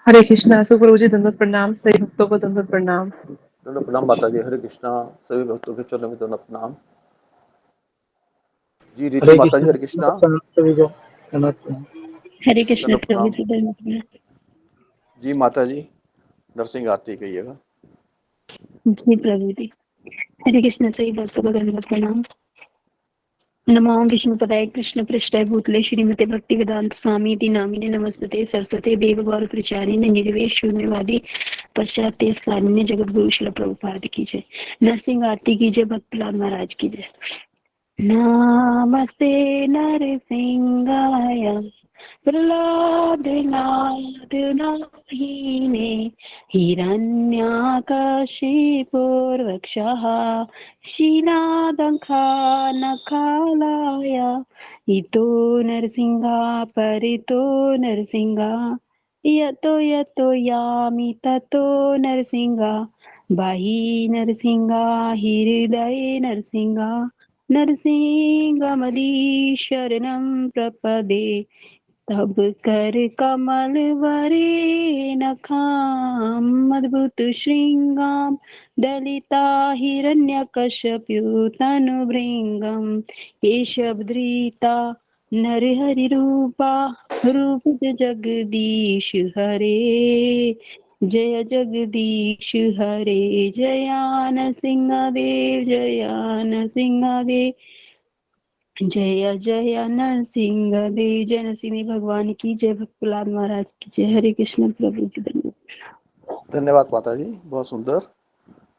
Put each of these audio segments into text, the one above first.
हरे कृष्णा। सुप्रभु जी दंडवत प्रणाम। सभी भक्तों को दंडवत प्रणाम। दंडवत प्रणाम माता जी। हरे कृष्णा। सभी भक्तों के चरणों में दंडवत प्रणाम। जी रीति हरे माता जी। हरे कृष्णा। कृष्णा। सभी को दंडवत प्रणाम। हरे कृष्ण दंडवत प्रभु प्रणाम। जी दंडवत प्रणाम। जी माता जी नरसिंह आरती कहिएगा। जी प्रभु जी। हरे कृष्ण सही भक्तों को दंडवत प्रणाम। नमो विष्णुपदाय कृष्ण पृष्ठाय भूतले श्रीमते भक्ति वेदांत स्वामी इति नामिने नमस्ते सरस्वती देव गौर प्रचारिणे निर्वेश शून्यवादी पश्चात्य सारिणे जगत गुरु शिल प्रभुपाद की जय। नरसिंह आरती की जय। भक्तलाल महाराज की जय। नमस्ते नरसिंहाय प्रह्लादनाथनाहिने हिरण्याकशिपुर्वक्षः शीलादंखानकालाय इतो नरसिंहा परितो नरसिंहा यतो यतो यामि ततो नरसिंहा बाहि नरसिंहा हृदये नरसिंहा नरसिंहमदि शरणं प्रपदे तब कर कमल वरे नखाम अद्भुत श्रृंगाम दलिता हिरण्यकश्यपु तनुभृंगम केशवधृता नरहरि रूपा रूप जगदीश हरे जय जगदीश हरे जय नरसिंह देव जय नरसिंह देव जय जय नरसिंह देव। जय नरसिंह भगवान की जय। भक्तलाल महाराज की जय। हरे कृष्ण प्रभु की धन्यवाद। धन्यवाद माता जी बहुत सुंदर।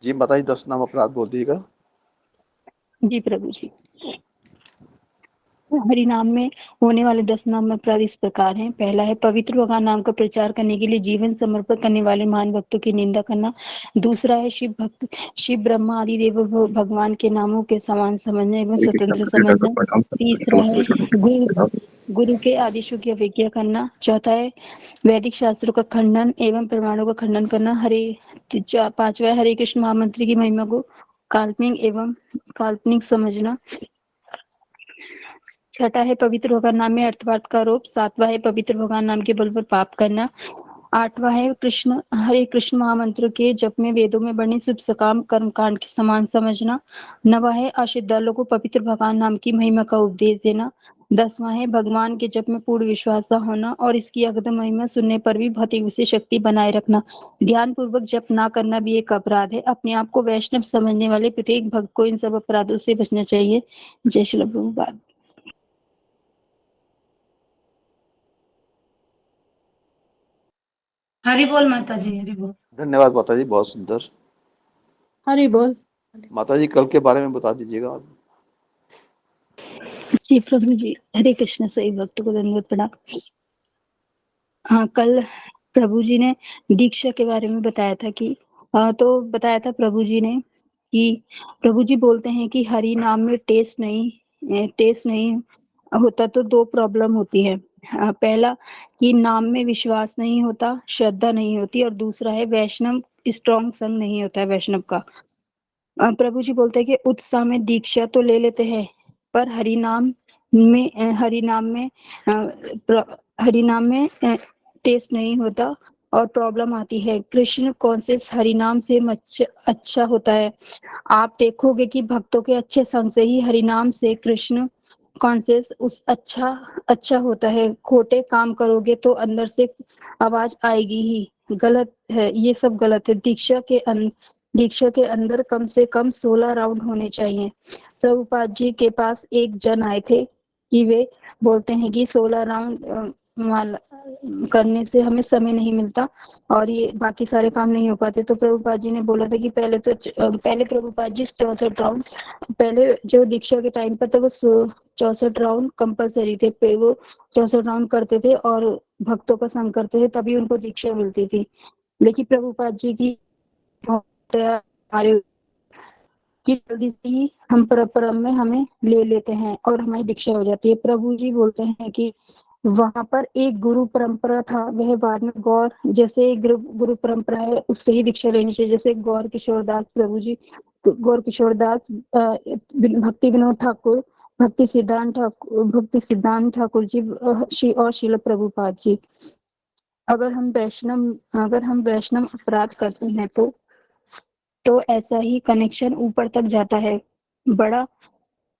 जी माता जी 10 नाम अपराध बोल दीजिएगा। जी प्रभु जी। हरि नाम में होने वाले 10 नाम अपराध इस प्रकार हैं। पहला है पवित्र भगवान नाम का प्रचार करने के लिए जीवन समर्पित करने वाले महान भक्तों की निंदा करना। दूसरा है शिव ब्रह्मा आदि देव भगवान के नामों के समान समझना एवं स्वतंत्र समझना। तीसरा है गुरु के आदेशों की अवज्ञा करना। चौथा है वैदिक शास्त्रों का खंडन एवं प्रमाणों का खंडन करना। पांचवा हरे कृष्ण महामंत्र की महिमा को काल्पनिक समझना। छठा है पवित्र भगवान नाम में अर्थवाद का आरोप। सातवां है पवित्र भगवान नाम के बल पर पाप करना। आठवां है हरे कृष्ण महामंत्र के जप में वेदों में वर्णित शुभ सकाम कर्मकांड के समान समझना। नवा है अश्रद्धालुओं को पवित्र भगवान नाम की महिमा का उपदेश देना। 10वां है भगवान के जप में पूर्ण विश्वास होना और इसकी अगम महिमा सुनने पर भी भौतिक विषय शक्ति बनाए रखना। ध्यान पूर्वक जप ना करना भी एक अपराध है। अपने आप को वैष्णव समझने वाले प्रत्येक भक्त को इन सब अपराधों से बचना चाहिए। जय श्री प्रभुपाद। हरि बोल माता जी। हरि बोल। धन्यवाद माता जी बहुत सुंदर। हरि बोल। माता जी कल के बारे में बता दीजिएगा। जी प्रभु जी। हरे कृष्ण सही भक्त को धन्यवाद प्रणाम। हाँ कल प्रभु जी ने दीक्षा के बारे में बताया था कि तो बताया था प्रभु जी ने कि प्रभु जी बोलते हैं कि हरि नाम में टेस्ट नहीं होता तो 2 प्रॉब्लम होती है। पहला कि नाम में विश्वास नहीं होता, श्रद्धा नहीं होती और दूसरा है वैष्णव स्ट्रॉन्ग संग नहीं होता है वैष्णव का। प्रभु जी बोलते हैं कि उत्साह में दीक्षा तो ले लेते हैं पर हरि नाम में टेस्ट नहीं होता और प्रॉब्लम आती है। कृष्ण कॉन्शियस हरि नाम से अच्छा होता है। आप देखोगे कि भक्तों के अच्छे संग से ही हरि नाम से कृष्ण कॉन्शियस उस अच्छा होता है। खोटे काम करोगे तो अंदर से आवाज आएगी ही। गलत है, ये सब गलत है। दीक्षा के अंदर कम से कम 16 राउंड होने चाहिए। प्रभुपाद जी के पास एक जन आए थे कि वे बोलते हैं कि 16 राउंड माला करने से हमें समय नहीं मिलता और ये बाकी सारे काम नहीं हो पाते। तो प्रभुपाद जी ने बोला था कि पहले प्रभुपाद जी 64 राउंड, पहले जो दीक्षा के टाइम पर तो वो 64 राउंड कंपलसरी थे। वो 64 राउंड करते थे और भक्तों का संग करते थे तभी उनको दीक्षा मिलती थी। लेकिन प्रभुपाद जी की हमारे कि जल्दी से ही हम परम में हमें ले लेते हैं और हमारी दीक्षा हो जाती है। प्रभु जी बोलते हैं कि वहां पर एक गुरु परंपरा था, वह बाद में जैसे गुरु परंपरा है उससे ही दीक्षा लेनी चाहिए। जैसे गौर किशोर दास प्रभु जी, गौर किशोर दास, भक्ति विनोद ठाकुर, भक्ति सिद्धांत ठाकुर जी और शील प्रभुपाद जी। अगर हम वैष्णव अपराध करते हैं तो ऐसा ही कनेक्शन ऊपर तक जाता है। बड़ा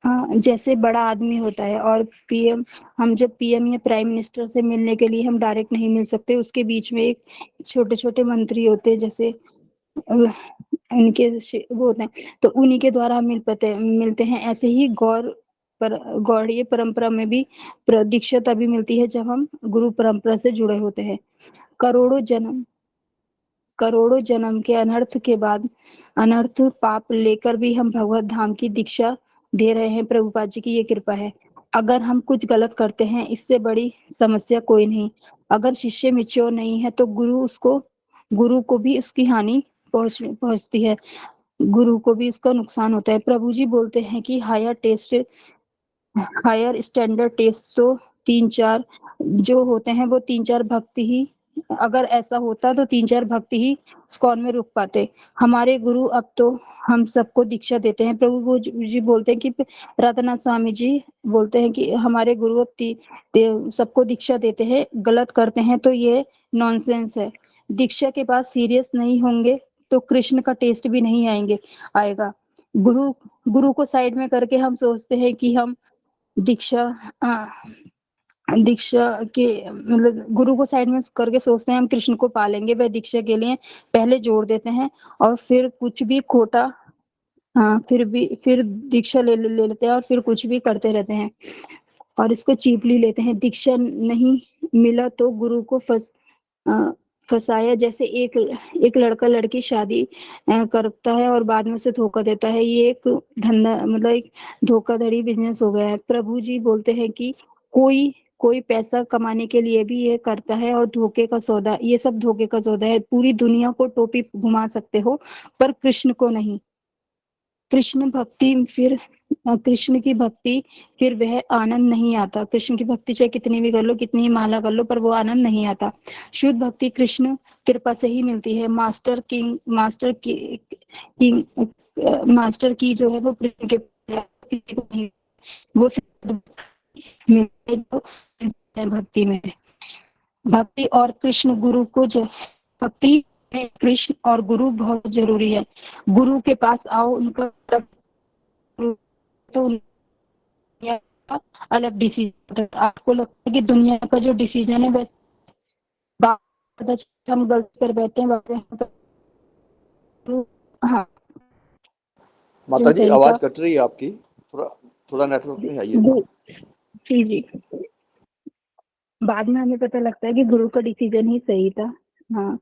जैसे बड़ा आदमी होता है और पीएम, हम जब पीएम या प्राइम मिनिस्टर से मिलने के लिए हम डायरेक्ट नहीं मिल सकते, उसके बीच में एक छोटे छोटे मंत्री होते हैं, जैसे वो होते हैं, तो उन्हीं के द्वारा हम मिलते हैं। ऐसे ही गौड़ीय परंपरा में भी दीक्षा तभी मिलती है जब हम गुरु परंपरा से जुड़े होते हैं। करोड़ों जन्म करोड़ों जन्म के अनर्थ के बाद अनर्थ पाप लेकर भी हम भगवत धाम की दीक्षा दे रहे हैं। प्रभुपाद जी की ये कृपा है। अगर हम कुछ गलत करते हैं, इससे बड़ी समस्या कोई नहीं। अगर शिष्य मैच्योर नहीं है तो गुरु को भी उसकी हानि पहुंचती है, गुरु को भी उसका नुकसान होता है। प्रभु जी बोलते हैं कि हायर स्टैंडर्ड टेस्ट तो 3-4 जो होते हैं वो 3-4 भक्ति ही, अगर ऐसा होता तो 3-4 भक्ति ही स्कॉन में रुक पाते। हमारे गुरु अब तो हम सबको दीक्षा देते हैं। जी बोलते हैं कि रतनाथ स्वामी जी बोलते हैं कि हमारे गुरु अब सबको दीक्षा देते हैं, गलत करते हैं तो ये नॉनसेंस है। दीक्षा के बाद सीरियस नहीं होंगे तो कृष्ण का टेस्ट भी नहीं आएगा। गुरु गुरु को साइड में करके हम सोचते हैं कि हम दीक्षा दीक्षा के मतलब गुरु को साइड में करके सोचते हैं हम कृष्ण को पालेंगे, वह दीक्षा के लिए पहले जोड़ देते हैं और फिर कुछ भी खोटा, फिर दीक्षा ले लेते हैं और फिर कुछ भी करते रहते हैं और इसको चीपली लेते हैं। दीक्षा नहीं मिला तो गुरु को फंसाया, जैसे एक लड़का लड़की शादी करता है और बाद में उसे धोखा देता है। ये एक धंधा, मतलब एक धोखाधड़ी बिजनेस हो गया है। प्रभु जी बोलते हैं कि कोई कोई पैसा कमाने के लिए भी ये करता है और धोखे का सौदा, ये सब धोखे का सौदा है। पूरी दुनिया को टोपी घुमा सकते हो पर कृष्ण को नहीं। कृष्ण की भक्ति फिर वह आनंद नहीं आता। कृष्ण की भक्ति चाहे कितनी भी कर लो, कितनी ही माला कर लो, पर वो आनंद नहीं आता। शुद्ध भक्ति कृष्ण कृपा से ही मिलती है। मास्टर की जो है वो कृष्ण के वो मिलते जो भक्ति में। भक्ति और कृष्ण गुरु को जो भक्ति में कृष्ण और गुरु बहुत जरूरी है। गुरु के पास आओ, उनका तो दुनिया का अलग डिसीजन है। आपको लगता है कि दुनिया का जो डिसीजन है वह हम गलती कर बैठे हैं, हाँ माता जो जी सही आवाज था। कट रही है आपकी, थोड़ा थोड़ा नेटवर्क में आइए। जी बाद में हमें पता लगता है कि गुरु का डिसीजन ही सही था। हाँ,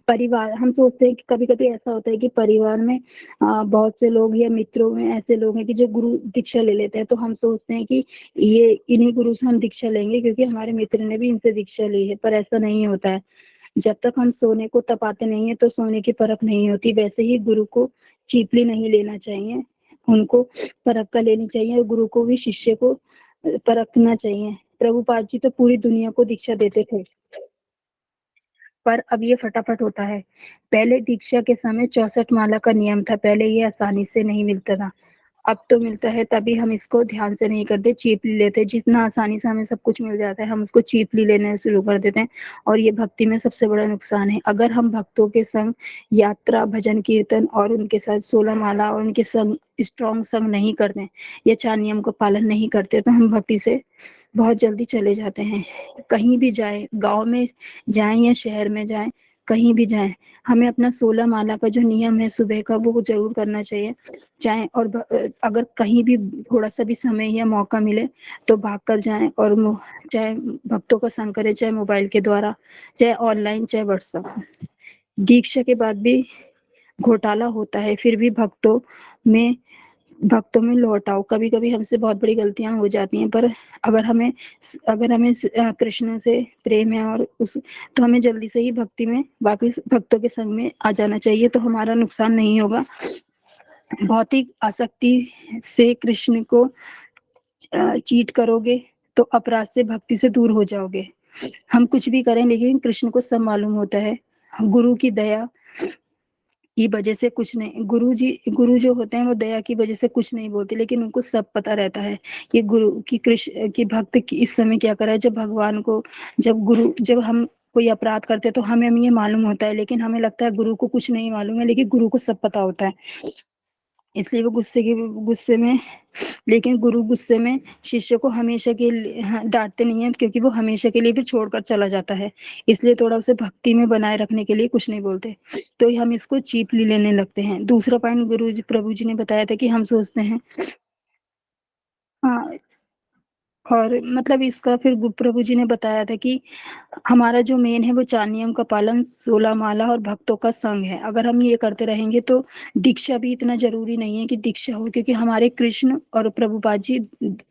परिवार, हम सोचते हैं कि कभी कभी ऐसा होता है कि परिवार में बहुत से लोग या मित्रों में ऐसे लोग हैं कि जो गुरु दीक्षा ले लेते हैं, तो हम सोचते हैं कि ये इन्हीं गुरु से हम दीक्षा लेंगे क्योंकि हमारे मित्र ने भी इनसे दीक्षा ली है, पर ऐसा नहीं होता है। जब तक हम सोने को तपाते नहीं है तो सोने की परख नहीं होती। वैसे ही गुरु को चीपली नहीं लेना चाहिए, उनको परख कर लेनी चाहिए और गुरु को भी शिष्य को परखना चाहिए। प्रभुपाद जी तो पूरी दुनिया को दीक्षा देते थे, पर अब ये फटाफट होता है। पहले दीक्षा के समय 64 माला का नियम था, पहले ये आसानी से नहीं मिलता था, अब तो मिलता है। तभी हम इसको ध्यान से नहीं करते, चीपली लेते। जितना आसानी से हमें सब कुछ मिल जाता है हम उसको चीपली लेने शुरू कर देते हैं और ये भक्ति में सबसे बड़ा नुकसान है। अगर हम भक्तों के संग यात्रा, भजन, कीर्तन और उनके साथ 16 माला और उनके संग स्ट्रॉन्ग संग नहीं करते या 4 नियम का पालन नहीं करते तो हम भक्ति से बहुत जल्दी चले जाते हैं। कहीं भी जाए, गांव में जाएं या शहर में जाएं, कहीं भी जाएं, हमें अपना 16 माला का जो नियम है सुबह का वो जरूर करना चाहिए। चाहे और अगर कहीं भी थोड़ा सा भी समय या मौका मिले तो भाग कर जाएं और चाहे भक्तों का संग करें, चाहे मोबाइल के द्वारा, चाहे ऑनलाइन, चाहे व्हाट्सएप। दीक्षा के बाद भी घोटाला होता है, फिर भी में लौट आओ। कभी कभी हमसे बहुत बड़ी गलतियां हो जाती हैं, पर अगर हमें कृष्ण से प्रेम है और तो हमें जल्दी से ही भक्ति में वापस भक्तों के संग में आ जाना चाहिए, तो हमारा नुकसान नहीं होगा। भौतिक आसक्ति से कृष्ण को चीट करोगे तो अपराध से भक्ति से दूर हो जाओगे। हम कुछ भी करें लेकिन कृष्ण को सब मालूम होता है। गुरु की दया की वजह से कुछ नहीं, गुरु जो होते हैं वो दया की वजह से कुछ नहीं बोलते, लेकिन उनको सब पता रहता है कि गुरु की कृष्ण की भक्त इस समय क्या कर रहा है। जब भगवान को, जब हम कोई अपराध करते हैं तो हमें ये मालूम होता है, लेकिन हमें लगता है गुरु को कुछ नहीं मालूम है, लेकिन गुरु को सब पता होता है। इसलिए वो गुस्से में, लेकिन गुरु गुस्से में शिष्य को हमेशा के लिए डांटते नहीं है, क्योंकि वो हमेशा के लिए फिर छोड़कर चला जाता है। इसलिए थोड़ा उसे भक्ति में बनाए रखने के लिए कुछ नहीं बोलते, तो हम इसको चीपली लेने लगते हैं। दूसरा पॉइंट प्रभु जी ने बताया था कि हम सोचते हैं, हाँ, और मतलब इसका फिर प्रभु जी ने बताया था कि हमारा जो मेन है वो 4 नियम का पालन, 16 माला और भक्तों का संग है। अगर हम ये करते रहेंगे तो दीक्षा भी इतना जरूरी नहीं है कि दीक्षा हो, क्योंकि हमारे कृष्ण और प्रभुपाद जी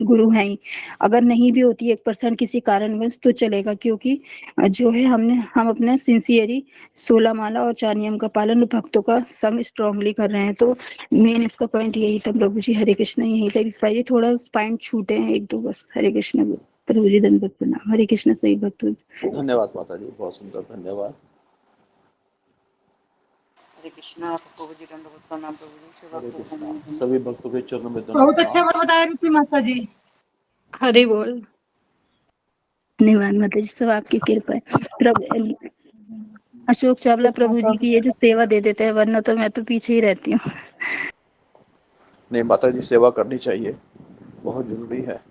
गुरु हैं ही। अगर नहीं भी होती 1% किसी कारणवश तो चलेगा, क्योंकि जो है हम अपने सिंसियरी 16 माला और 4 नियम का पालन और भक्तों का संग स्ट्रांगली कर रहे हैं। तो मेन इसका पॉइंट यही था प्रभु जी। हरे कृष्ण। यही था कि थोड़ा पॉइंट छूटे हैं 1-2 बस। हरे कृष्ण प्रभु जी, दंडवत प्रणाम। हरे कृष्ण। सही भक्त। धन्यवाद माता जी, बहुत सुंदर, धन्यवाद। हरे कृष्णा। प्रभु जी दंडवत प्रणाम। प्रभु जी सेवा हरे को कृष्णा। सभी भक्तों के चरणों में दंडवत बहुत अच्छा प्रणाम। बता रही थी माता जी। हरि बोल। धन्यवाद माता जी, सब आपकी कृपा है। प्रभु अशोक चावला प्रभु जी की ये जो सेवा दे देते हैं, वरना तो मैं तो पीछे ही रहती हूँ। नहीं माता जी, सेवा करनी चाहिए, बहुत जरूरी है।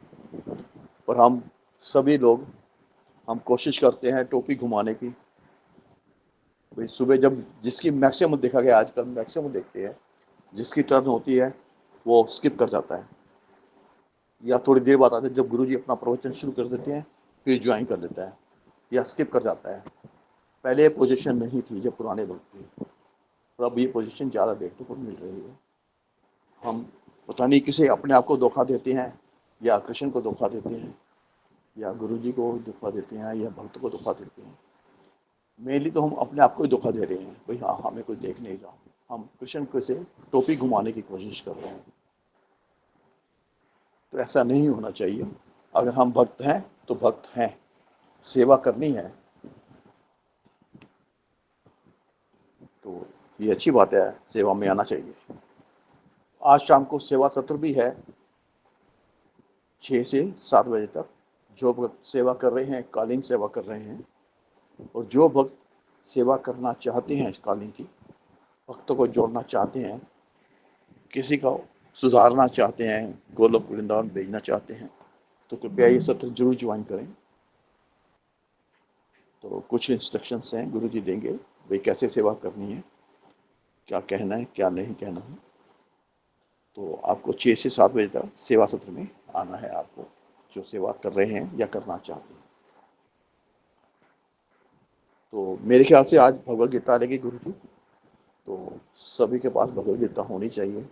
और हम सभी लोग हम कोशिश करते हैं टोपी घुमाने की। भाई सुबह जब जिसकी मैक्सिमम देखा गया, आजकल मैक्सिमम देखते हैं, जिसकी टर्न होती है वो स्किप कर जाता है, या थोड़ी देर बाद आते जब गुरुजी अपना प्रवचन शुरू कर देते हैं फिर ज्वाइन कर लेता है, या स्किप कर जाता है। पहले ये पोजीशन नहीं थी जब पुराने लोग थे, और अब ये पोजीशन ज़्यादा देखने को मिल रही है। हम पता नहीं किसे अपने आप को धोखा देते हैं, या कृष्ण को धोखा देते हैं, या गुरुजी को धोखा देते हैं, या भक्त को धोखा देते हैं। मेनली तो हम अपने आप को ही धोखा दे रहे हैं, भाई हाँ हमें कोई देख नहीं रहा, हम कृष्ण को से टोपी घुमाने की कोशिश कर रहे हैं। तो ऐसा नहीं होना चाहिए। अगर हम भक्त हैं तो भक्त हैं, सेवा करनी है, तो ये अच्छी बात है, सेवा में आना चाहिए। आज शाम को सेवा सत्र भी है 6 से 7 बजे तक। जो भक्त सेवा कर रहे हैं, कालीन सेवा कर रहे हैं, और जो भक्त सेवा करना चाहते हैं, कालीन की भक्तों को जोड़ना चाहते हैं, किसी को सुधारना चाहते हैं, गोलोक वृंदावन भेजना चाहते हैं, तो कृपया ये सत्र जरूर ज्वाइन करें। तो कुछ इंस्ट्रक्शंस हैं, गुरु जी देंगे भाई कैसे सेवा करनी है, क्या कहना है क्या नहीं कहना है। तो आपको 6 से 7 बजे तक सेवा सत्र में आना है, आपको जो सेवा कर रहे हैं या करना चाहते हैं। तो मेरे ख्याल से आज भगवद गीता लेगी गुरु जी, तो सभी के पास भगवद गीता होनी चाहिए।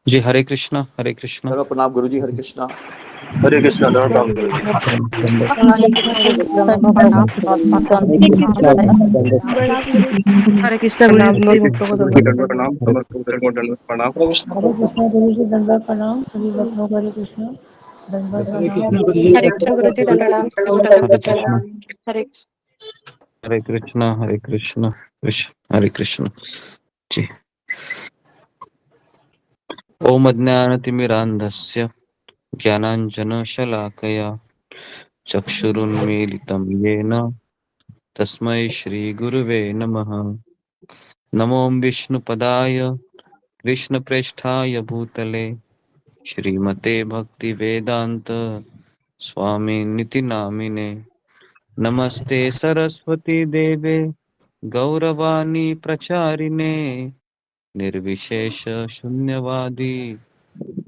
जी हरे कृष्णा। हरे कृष्णा। चलो प्रणाम गुरु जी। हरे कृष्णा। हरे कृष्णा। हरे कृष्ण गुरु जी, सभी भक्तों को दंडवत प्रणाम। प्रणाम। समस्त भक्तों को दंडवत प्रणाम। हरे कृष्णा गुरु जी, दंडवत प्रणाम। सभी भक्तों को हरे कृष्णा, दंडवत प्रणाम। हरे कृष्ण गुरु जी, दंडवत हरे कृष्णा। प्रणाम। हरे हरे कृष्णा। हरे कृष्णा। हरे कृष्णा। जी। ओम अज्ञानतिमिरान्धस्य ज्ञानाञ्जनशलाकया चक्षुरुन्मीलितं येन तस्मै श्रीगुरुवे नमः। नमो विष्णुपदाय कृष्णप्रेष्ठाय भूतले श्रीमते भक्तिवेदान्त स्वामिनिति नामिने। नमस्ते सरस्वती देवे गौरवाणी प्रचारिणे निर्विशेष शून्यवादी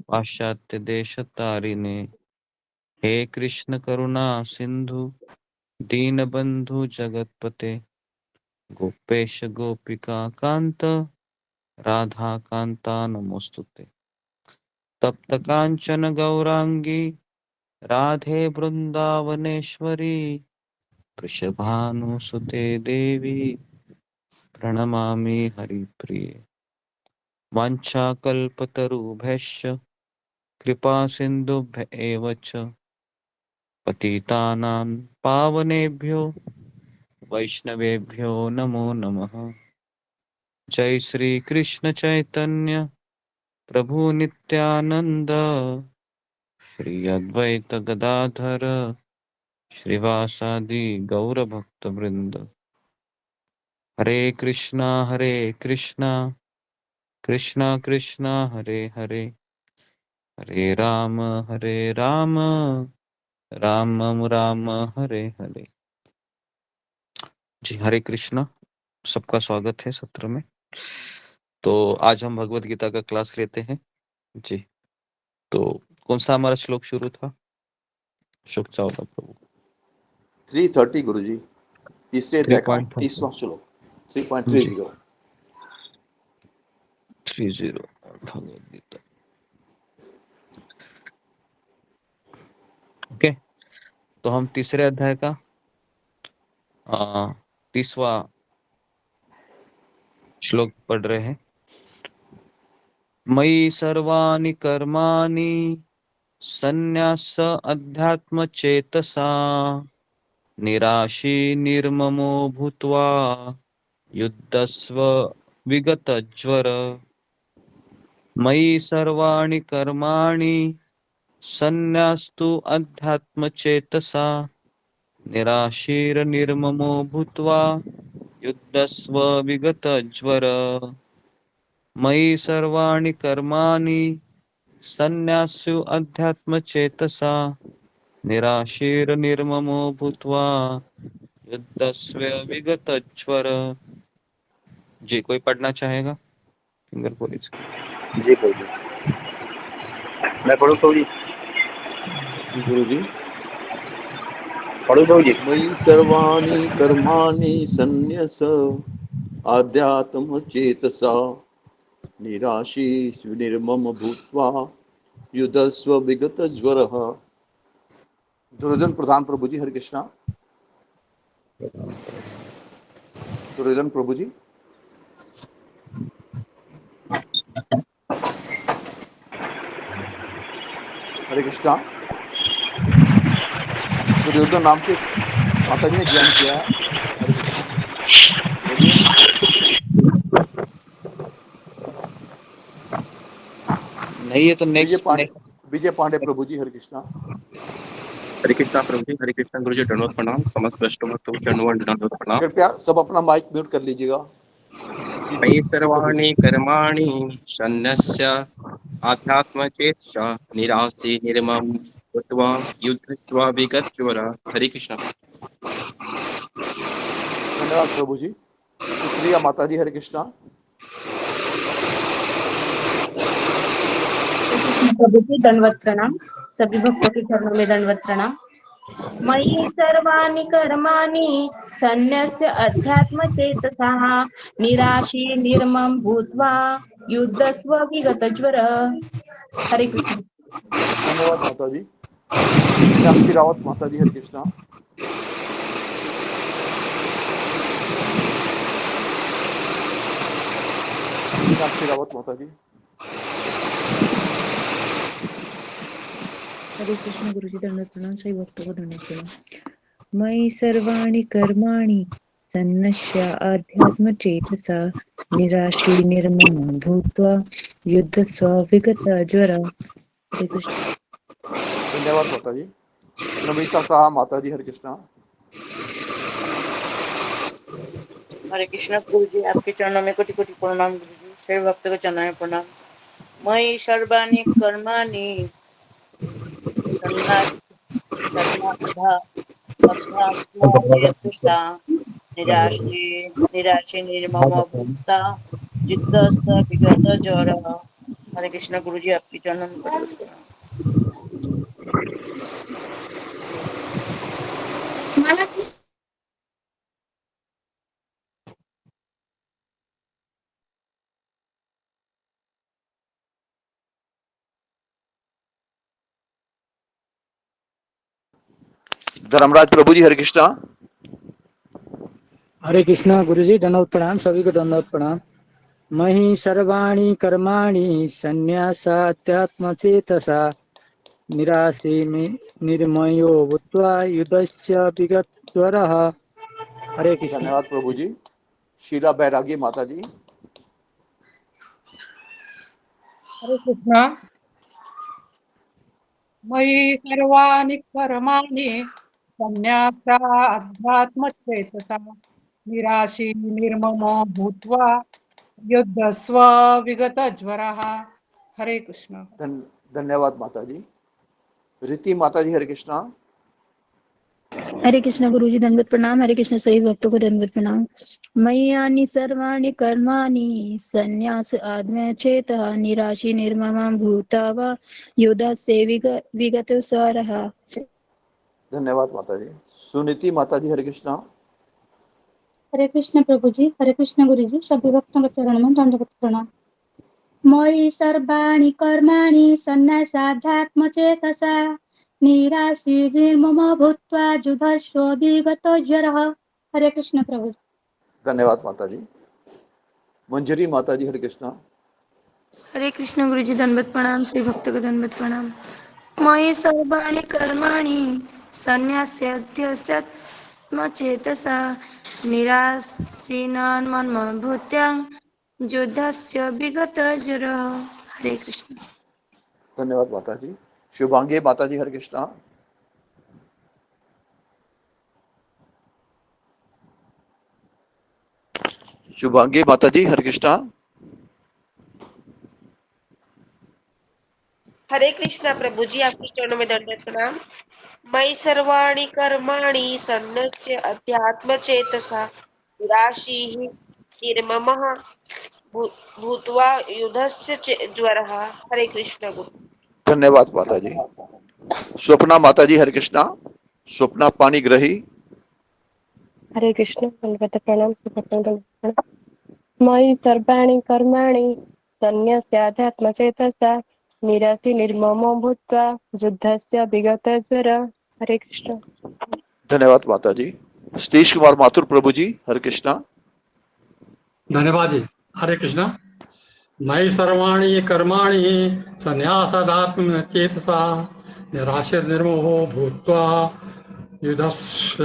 पाश्चात्य देशतारिणे। हे कृष्ण करुणा सिंधु दीनबंधु जगतपते गोपेश गोपिका कांत राधा कांता नमोस्तुते। तप्त कांचन गौरांगी राधे वृंदावनेश्वरी वृषभानुसुते देवी प्रणमामि हरिप्रिये। वाञ्छाकल्पतरुभ्यश्च कृपा सिन्धुभ्य एव च पतितानां पावनेभ्यो वैष्णवेभ्यो नमो नमः। जय श्री कृष्ण चैतन्य प्रभु नित्यानंद श्री अद्वैत गदाधर श्रीवासादि गौर भक्त वृंद। हरे कृष्णा कृष्णा कृष्णा हरे हरे, हरे राम राम राम हरे हरे। जी हरे कृष्णा, सबका स्वागत है सत्र में। तो आज हम भगवत गीता का क्लास लेते हैं जी। तो कौन सा हमारा श्लोक शुरू था? शुभ चावला प्रभु। 330 गुरुजी, तीसरे अध्याय का 3.30 30वां श्लोक, 3.30। 30 भगवत गीता। ओके, तो हम तीसरे अध्याय का 30वां श्लोक पढ़ रहे हैं। मयि सर्वाणि कर्माणि संन्यास अध्यात्म चेतसा निराशी निर्ममो भूत्वा युद्धस्व विगत ज्वर। मयि सर्वाणि कर्माणि संन्यास्तु अध्यात्म चेतसा निराशीर निर्ममो भूत्वा युद्धस्व विगत ज्वर। मयि सर्वाणि कर्माणि संन्यास्यु अध्यात्म चेतसा निराशीर निर्ममो भूत्वा युद्धस्व विगत ज्वर। जी कोई पढ़ना चाहेगा? Finger police. जी प्रभु, मैं पढ़ूँ प्रभु जी? जी गुरुजी। पढ़ूँ प्रभु जी? मयि सर्वाणि कर्माणि संन्यस आध्यात्म चेतसा निराशीष निर्मम भूत्वा युद्धस्व विगत ज्वरः। दुर्योधन प्रधान प्रभु जी, हरे कृष्णा। दुर्योधन प्रभु जी, हरे कृष्णा। दुर्योधन नाम के माता जी ने ज्ञान किया है। हरे कृष्णा, बोलिए। नहीं, ये तो नेक्स्ट। विजय पांडे प्रभु जी, हरे कृष्णा। हरे कृष्णा प्रभु जी, हरे कृष्णा गुरु जी, दंडवत प्रणाम। समस्त वैष्णव भक्तों को चरणवंदन दंडवत प्रणाम। कृपया सब अपना माइक म्यूट कर लीजिएगा। मयि सर्वाणि कर्माणि संन्यस्य आध्यात्म चेतसा निराशी निर्मम भूत्वा युद्धस्व विगत ज्वर। हरे कृष्णा। धन्यवाद प्रभु जी। सुप्रिया माता जी, हरे कृष्णा। प्रभु जी दंडवत प्रणाम। सभी भक्तों के चरणों में दंडवत प्रणाम। मयि सर्वाणि कर्माणि संन्यस्य अध्यात्म चेतसः निराशी निर्मम भूत्वा युद्धस्व विगत ज्वर। हरे कृष्ण। धन्यवाद माता जी। मीनाक्षी रावत माता जी, हरे कृष्णा। मीनाक्षी रावत माता जी। हरे कृष्ण गुरुजी, दंडवत प्रणाम। सभी भक्तों को दंडवत प्रणाम। मयि सर्वाणि कर्माणि सन्नश्य आध्यात्म चेतसा निराशी निर्मम भूत्वा युद्धस्व विगत ज्वर। हरे कृष्ण। धन्यवाद माता जी। नमिता शाह माता जी, हरे कृष्णा। हरे कृष्ण गुरु जी, आपके चरणों में कोटि कोटि प्रणाम गुरु जी। सभी भक्त को चरणों में प्रणाम। मयि सर्वाणि कर्माणि अध्यात्म चेतसा निराशी निर्मम भूता युद्धस्व विगत ज्वर। हरे कृष्ण गुरु जी, आपके चरणों में कोटि कोटि प्रणाम। धर्मराज प्रभु जी, हरे कृष्णा। हरे कृष्णा गुरुजी, दंडवत प्रणाम। सभी को दंडवत प्रणाम। मयि सर्वाणि कर्माणि संन्यासात्यात्म चेतसा निराशी निर्मयो भूत्वा युद्धस्य विगत ज्वरः। हरे कृष्ण। धन्यवाद प्रभु जी। शीला बैरागी माता जी। हरे कृष्णा। मयि सर्वाणि कर्माणि संन्यासाध्यात्मचेतसा निराशी निर्ममो भूत्वा युद्धस्व विगतज्वरः। हरे कृष्ण। धन्यवाद माता जी। रीति माता जी, हरे कृष्णा। हरे कृष्ण गुरुजी दंडवत प्रणाम। हरे कृष्ण सभी भक्तों को दंडवत प्रणाम। मय्यानि सर्वाणि कर्माणि संन्यास आत्म चेतः निराशी निर्ममं भूत्वा वा युद्धस्य विगत स्वरः। धन्यवाद माता जी। सुनीति माता जी, हरे कृष्णा। हरे कृष्ण प्रभु जी, हरे कृष्ण गुरु जी, सभी भक्तों के चरणों में दंडवत प्रणाम। मयि सर्वाणि कर्माणि संन्यासाध्यात्म चेतसा निराशी मम भूत्वा युद्धस्व विगतो ज्वरः। हरे कृष्ण प्रभु जी। धन्यवाद माता जी। मंजरी माता जी, हरे कृष्णा। हरे कृष्ण गुरु जी दंडवत प्रणाम। श्री भक्तों को दंडवत प्रणाम। मयि सर्वाणि कर्माणि संन्यास्याध्यस्यात्मचेतसा निराशीनान् मन्मभूत्यां युद्धस्य विगतज्वरः। हरे कृष्ण। धन्यवाद माता जी। शुभांगी माता जी, हरे कृष्णा। शुभांगी माता जी, हरे कृष्णा। हरे कृष्णा प्रभु जी, आपके चरणों में दंडवत प्रणाम। मयि सर्वाणि कर्माणि सन्न्यस्य अध्यात्म चेतसा निराशीः निर्ममः भूत्वा युद्धस्य ज्वरः। हरे कृष्ण गुरु। धन्यवाद माता जी। स्वप्ना माता जी, हरे कृष्णा। स्वप्ना पाणिग्रही। हरे कृष्ण दंडवत प्रणाम। सुभद्रं दंडवत प्रणाम। मयि सर्वाणि कर्माणि संन्यस्याध्यात्मचेतसा निराशी निर्ममो भूत्वा युद्धस्य विगतज्वर। हरे कृष्ण। धन्यवाद माता जी। सतीश कुमार माथुर प्रभु जी, हरे कृष्णा। धन्यवाद जी। हरे कृष्णा। मयि सर्वाणि कर्माणि संन्यासादात्म चेतसा निराशीर्निर्मोहो भूत्वा युद्धस्य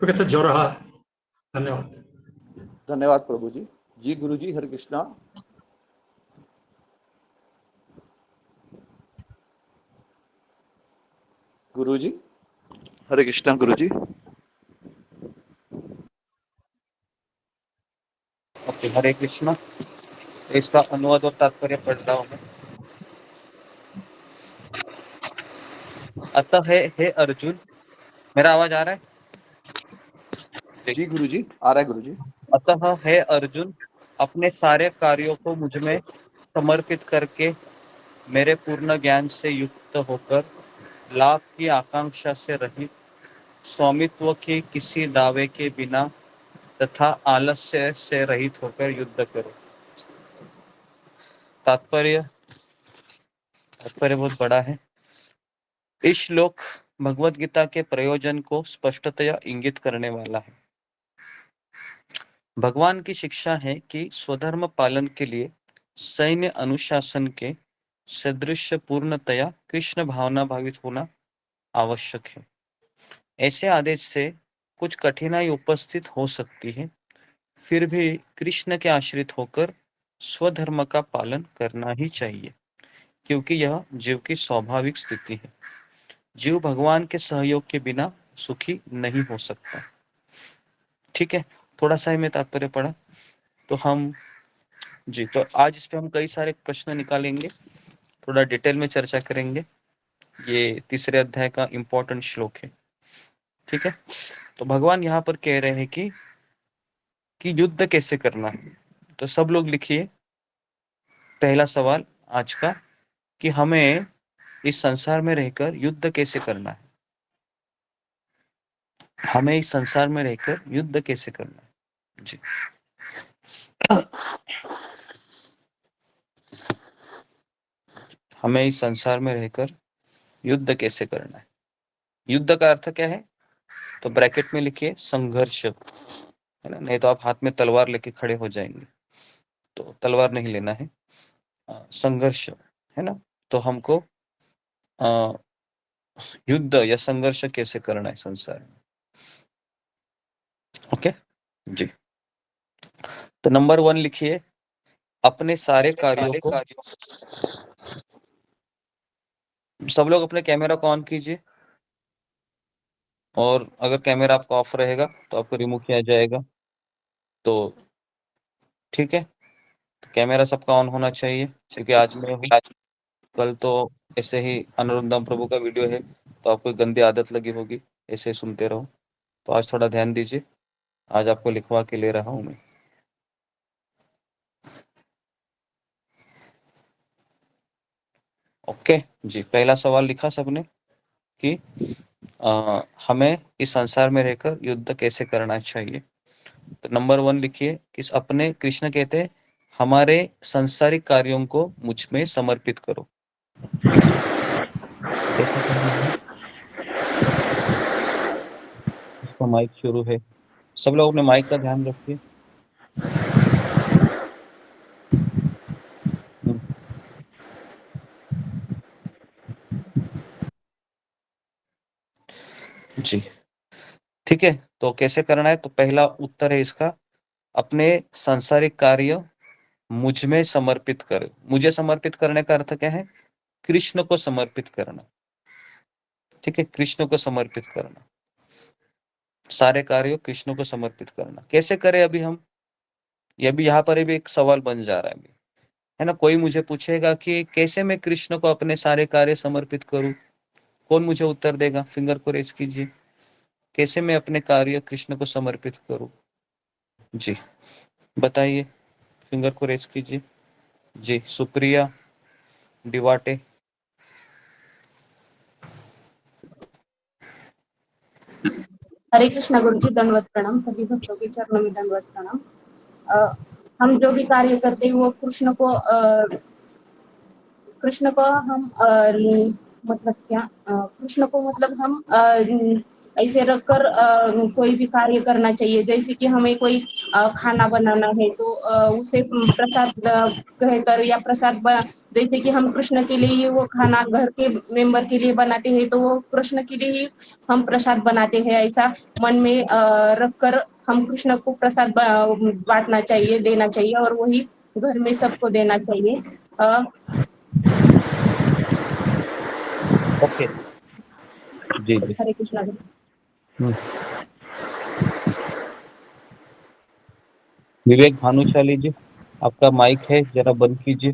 विगतज्वरः। धन्यवाद। धन्यवाद प्रभु जी। जी गुरु जी, हरे कृष्णा। गुरु जी, हरे कृष्णा। गुरु जी। ओके, हरे कृष्णा। इसका अनुवाद और तात्पर्य पढ़ रहा हूँ मैं। अतः हे अर्जुन, मेरा आवाज आ रहा है? जी गुरु जी, आ रहा है गुरु जी। अतः हे अर्जुन, अपने सारे कार्यों को मुझ में समर्पित करके मेरे पूर्ण ज्ञान से युक्त होकर लाभ की आकांक्षा से रहित, स्वामित्व के किसी दावे के बिना तथा आलस्य से रहित होकर युद्ध करो। तात्पर्य बहुत बड़ा है। इस श्लोक भगवत गीता के प्रयोजन को स्पष्टतया इंगित करने वाला है। भगवान की शिक्षा है कि स्वधर्म पालन के लिए सैन्य अनुशासन के सदृश पूर्णतया कृष्ण भावना भावित होना आवश्यक है। ऐसे आदेश से कुछ कठिनाई उपस्थित हो सकती है, फिर भी कृष्ण के आश्रित होकर स्वधर्म का पालन करना ही चाहिए, क्योंकि यह जीव की स्वाभाविक स्थिति है। जीव भगवान के सहयोग के बिना सुखी नहीं हो सकता। ठीक है, थोड़ा सा ही मैं तात्पर्य पढ़ा तो हम जी, तो आज इस पे हम कई सारे प्रश्न निकालेंगे, थोड़ा डिटेल में चर्चा करेंगे। ये तीसरे अध्याय का इंपॉर्टेंट श्लोक है। ठीक है, तो भगवान यहाँ पर कह रहे हैं कि युद्ध कैसे करना है। तो सब लोग लिखिए पहला सवाल आज का, कि हमें इस संसार में रहकर युद्ध कैसे करना है। हमें इस संसार में रहकर युद्ध कैसे करना है। जी, हमें इस संसार में रहकर युद्ध कैसे करना है। युद्ध का अर्थ क्या है, तो ब्रैकेट में लिखिए संघर्ष, है ना, नहीं तो आप हाथ में तलवार लेके खड़े हो जाएंगे, तो तलवार नहीं लेना है। संघर्ष, है ना, तो हमको युद्ध या संघर्ष कैसे करना है संसार में। ओके जी, तो नंबर 1 लिखिए अपने सारे कार्यों को, सब लोग अपने कैमरा को ऑन कीजिए, और अगर कैमरा आपका ऑफ रहेगा तो आपको रिमूव किया जाएगा। तो ठीक है, तो कैमरा सबका ऑन होना चाहिए, क्योंकि आज मैं हूँ, कल तो ऐसे ही अनुरुद्धम प्रभु का वीडियो है, तो आपको गंदी आदत लगी होगी, ऐसे ही सुनते रहो। तो आज थोड़ा ध्यान दीजिए, आज आपको लिखवा के ले रहा हूं मैं। ओके जी, पहला सवाल लिखा सबने कि हमें इस संसार में रहकर युद्ध कैसे करना चाहिए। तो नंबर 1 लिखिए कि अपने, कृष्ण कहते हैं हमारे संसारिक कार्यों को मुझ में समर्पित करो। कैसे करना है? इसका माइक शुरू है, सब लोग अपने माइक का ध्यान रखिए। जी ठीक है, तो कैसे करना है? तो पहला उत्तर है इसका, अपने सांसारिक कार्य मुझ में समर्पित कर। मुझे समर्पित करने का अर्थ क्या है? कृष्ण को समर्पित करना। ठीक है, कृष्ण को समर्पित करना, सारे कार्यों कृष्ण को समर्पित करना। कैसे करें अभी हम? ये भी यहाँ पर भी एक सवाल बन जा रहा है ना। कोई मुझे पूछेगा कि कैसे मैं कृष्ण को अपने सारे कार्य समर्पित करूं, कौन मुझे उत्तर देगा? फिंगर को रेज कीजिए, कैसे मैं अपने कार्य कृष्ण को समर्पित करूं? जी बताइए, फिंगर को रेज कीजिए। जी सुप्रिया डिवाटे। हरे कृष्णा गुरु जी, दंडवत प्रणाम। सभी भक्तों के चरणों में दंडवत प्रणाम। हम जो भी कार्य करते हैं वो कृष्ण को हम मतलब क्या, कृष्ण को मतलब हम ऐसे रखकर कोई भी कार्य करना चाहिए। जैसे कि हमें कोई खाना बनाना है तो उसे प्रसाद कहकर, या जैसे कि हम कृष्ण के लिए ही वो खाना घर के मेंबर के लिए बनाते हैं, तो वो कृष्ण के लिए ही हम प्रसाद बनाते हैं। ऐसा मन में रखकर हम कृष्ण को प्रसाद बांटना चाहिए, देना चाहिए, और वही घर में सबको देना चाहिए। ओके जी जी, हरे कृष्णा। विवेक भानुशाली जी, आपका माइक है, जरा बंद कीजिए,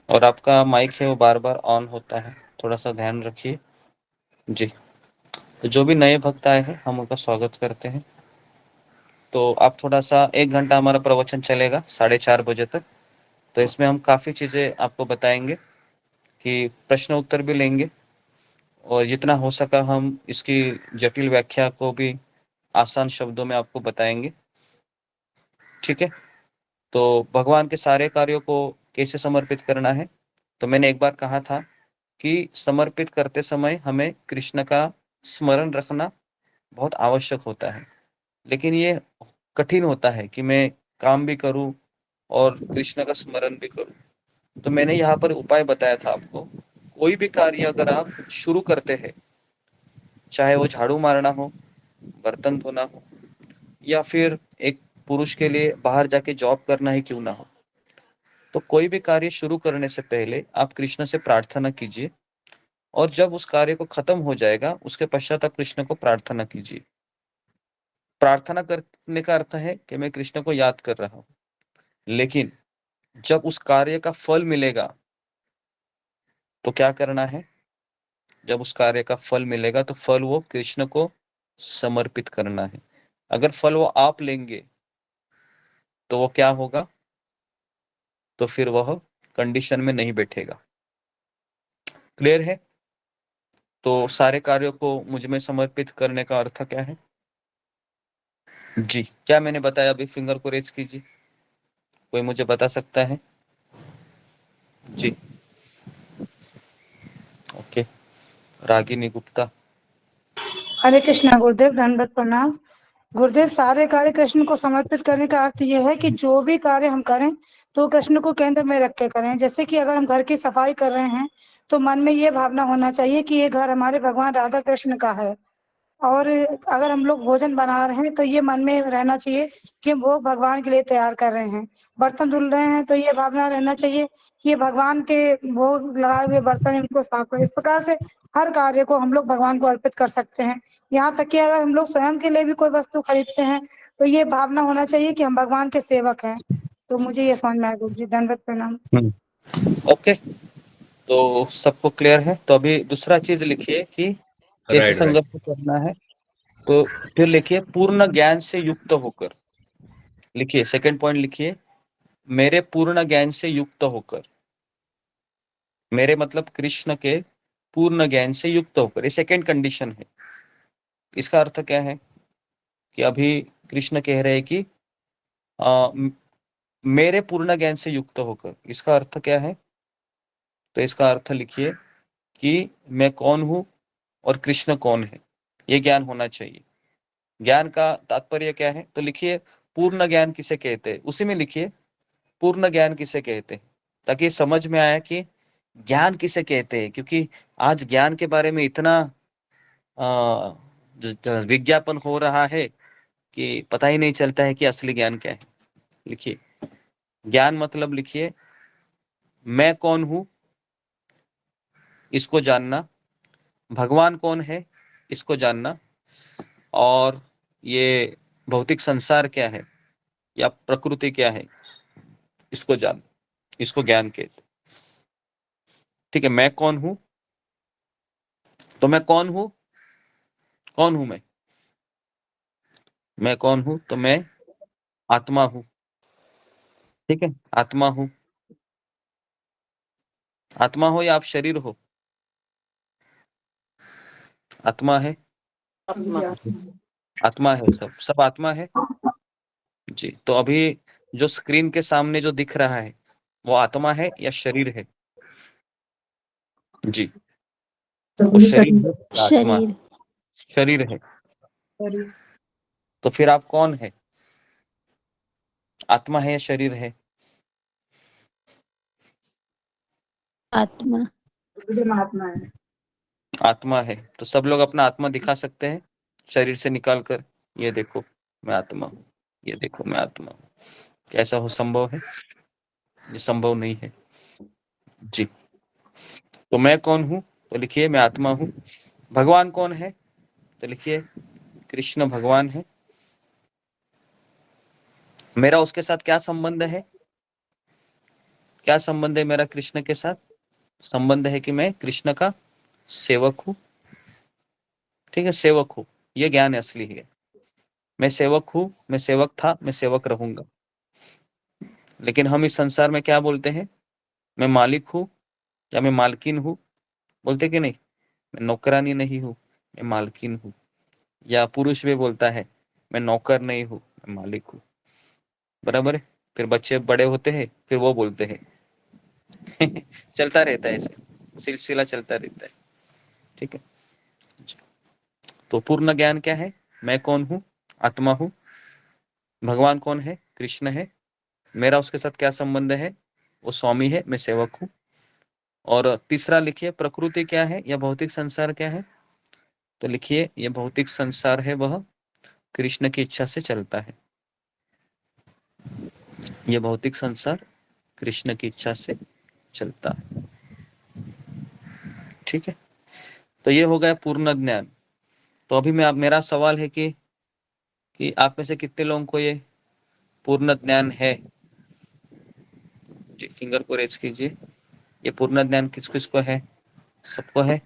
और आपका माइक है वो बार बार ऑन होता है, थोड़ा सा ध्यान रखिए जी। तो जो भी नए भक्त आए हैं हम उनका स्वागत करते हैं। तो आप थोड़ा सा, 1 घंटा हमारा प्रवचन चलेगा 4:30 बजे तक। तो इसमें हम काफ़ी चीज़ें आपको बताएंगे, कि प्रश्न उत्तर भी लेंगे, और जितना हो सका हम इसकी जटिल व्याख्या को भी आसान शब्दों में आपको बताएंगे। ठीक है, तो भगवान के सारे कार्यों को कैसे समर्पित करना है? तो मैंने एक बार कहा था कि समर्पित करते समय हमें कृष्ण का स्मरण रखना बहुत आवश्यक होता है, लेकिन ये कठिन होता है कि मैं काम भी करूं और कृष्ण का स्मरण भी करूं। तो मैंने यहाँ पर उपाय बताया था आपको। कोई भी कार्य अगर आप शुरू करते हैं, चाहे वो झाड़ू मारना हो, बर्तन धोना हो, या फिर एक पुरुष के लिए बाहर जाके जॉब करना ही क्यों ना हो, तो कोई भी कार्य शुरू करने से पहले आप कृष्ण से प्रार्थना कीजिए, और जब उस कार्य को खत्म हो जाएगा उसके पश्चात आप कृष्ण को प्रार्थना कीजिए। प्रार्थना करने का अर्थ है कि मैं कृष्ण को याद कर रहा हूं, लेकिन जब उस कार्य का फल मिलेगा तो क्या करना है? जब उस कार्य का फल मिलेगा तो फल वो कृष्ण को समर्पित करना है। अगर फल वो आप लेंगे तो वो क्या होगा? तो फिर वह कंडीशन में नहीं बैठेगा। क्लियर है? तो सारे कार्यों को मुझ में समर्पित करने का अर्थ क्या है? जी, क्या मैंने बताया अभी? फिंगर को रेज कीजिए, कोई मुझे बता सकता है? जी ओके, रागिनी गुप्ता। हरे कृष्णा गुरुदेव, दंडवत प्रणाम। गुरुदेव, सारे कार्य कृष्ण को समर्पित करने का अर्थ यह है कि जो भी कार्य हम करें तो कृष्ण को केंद्र में रख के करें। जैसे कि अगर हम घर की सफाई कर रहे हैं तो मन में ये भावना होना चाहिए कि ये घर हमारे भगवान राधा कृष्ण का है। और अगर हम लोग भोजन बना रहे हैं तो ये मन में रहना चाहिए कि वो भगवान के लिए तैयार कर रहे हैं। बर्तन धुल रहे हैं तो ये भावना रहना चाहिए कि ये भगवान के भोग लगाए हुए बर्तन है, उनको साफ करें। इस प्रकार से हर कार्य को हम लोग भगवान को अर्पित कर सकते हैं। यहाँ तक कि अगर हम लोग स्वयं के लिए भी कोई वस्तु खरीदते हैं तो ये भावना होना चाहिए कि हम भगवान के सेवक हैं। तो मुझे ये समझ में आया गुरु जी। दंडवत प्रणाम। ओके, तो सबको क्लियर है। तो अभी दूसरा चीज लिखिए कि कैसे राइट संघर्ष करना है। तो फिर लिखिए पूर्ण ज्ञान से युक्त होकर। लिखिए सेकंड पॉइंट लिखिए, मेरे पूर्ण ज्ञान से युक्त होकर। मेरे मतलब कृष्ण के पूर्ण ज्ञान से युक्त होकर, ये सेकंड कंडीशन है। इसका अर्थ क्या है कि अभी कृष्ण कह रहे हैं कि मेरे पूर्ण ज्ञान से युक्त होकर। इसका अर्थ क्या है? तो इसका अर्थ लिखिए कि मैं कौन हूं और कृष्ण कौन है, ये ज्ञान होना चाहिए। ज्ञान का तात्पर्य क्या है? तो लिखिए पूर्ण ज्ञान किसे कहते हैं, उसी में लिखिए पूर्ण ज्ञान किसे कहते हैं, ताकि समझ में आए कि ज्ञान किसे कहते हैं। क्योंकि आज ज्ञान के बारे में इतना विज्ञापन हो रहा है कि पता ही नहीं चलता है कि असली ज्ञान क्या है। लिखिए ज्ञान मतलब लिखिए मैं कौन हूं इसको जानना, भगवान कौन है इसको जानना, और ये भौतिक संसार क्या है या प्रकृति क्या है इसको जानना, इसको ज्ञान कहते। ठीक है, मैं कौन हूं, तो मैं कौन हूं, कौन हूं मैं कौन हूं, तो मैं आत्मा हूं। ठीक है, आत्मा हूं। आत्मा हो या आप शरीर हो? आत्मा है, आत्मा है, सब आत्मा है जी। तो अभी जो स्क्रीन के सामने जो दिख रहा है वो आत्मा है या शरीर है? जी, वो शरीर है या आत्मा? शरीर। शरीर है। तो फिर आप कौन है? आत्मा है या शरीर है? आत्मा। आत्मा है। आत्मा है। तो सब लोग अपना आत्मा दिखा सकते हैं शरीर से निकाल कर। ये देखो मैं आत्मा हूँ, ये देखो मैं आत्मा हूँ। कैसा हो संभव है? ये संभव नहीं है जी। तो मैं कौन हूँ? तो लिखिए मैं आत्मा हूँ। भगवान कौन है? तो लिखिए कृष्ण भगवान है। मेरा उसके साथ क्या संबंध है? क्या संबंध है मेरा कृष्ण के साथ? संबंध है कि मैं कृष्ण का सेवक हूँ। ठीक है, सेवक हूँ, ये ज्ञान असली है। मैं सेवक हूँ, मैं सेवक था, मैं सेवक रहूंगा। लेकिन हम इस संसार में क्या बोलते हैं? मैं मालिक हूँ या मैं मालकिन हूँ, बोलते कि नहीं? मैं नौकरानी नहीं हूँ, मैं मालकिन हूँ। या पुरुष भी बोलता है मैं नौकर नहीं हूँ, मैं मालिक हूँ। बराबर है। फिर बच्चे बड़े होते हैं, फिर वो बोलते हैं चलता रहता है, ऐसे सिलसिला चलता रहता है। ठीक है, तो पूर्ण ज्ञान क्या है? मैं कौन हूँ? आत्मा हूँ। भगवान कौन है? कृष्ण है। मेरा उसके साथ क्या संबंध है? वो स्वामी है, मैं सेवक हूँ। और तीसरा लिखिए प्रकृति क्या है या भौतिक संसार क्या है? तो लिखिए ये भौतिक संसार है, वह कृष्ण की इच्छा से चलता है। ये भौतिक संसार कृष्ण की इच्छा से चलता है। ठीक है, तो ये हो गया पूर्ण ज्ञान। तो अभी मेरा सवाल है कि आप में से कितने लोगों को ये पूर्ण ज्ञान है? जी, फिंगर को रेज कीजिए। ये पूर्ण ज्ञान किस किस को है? सबको है।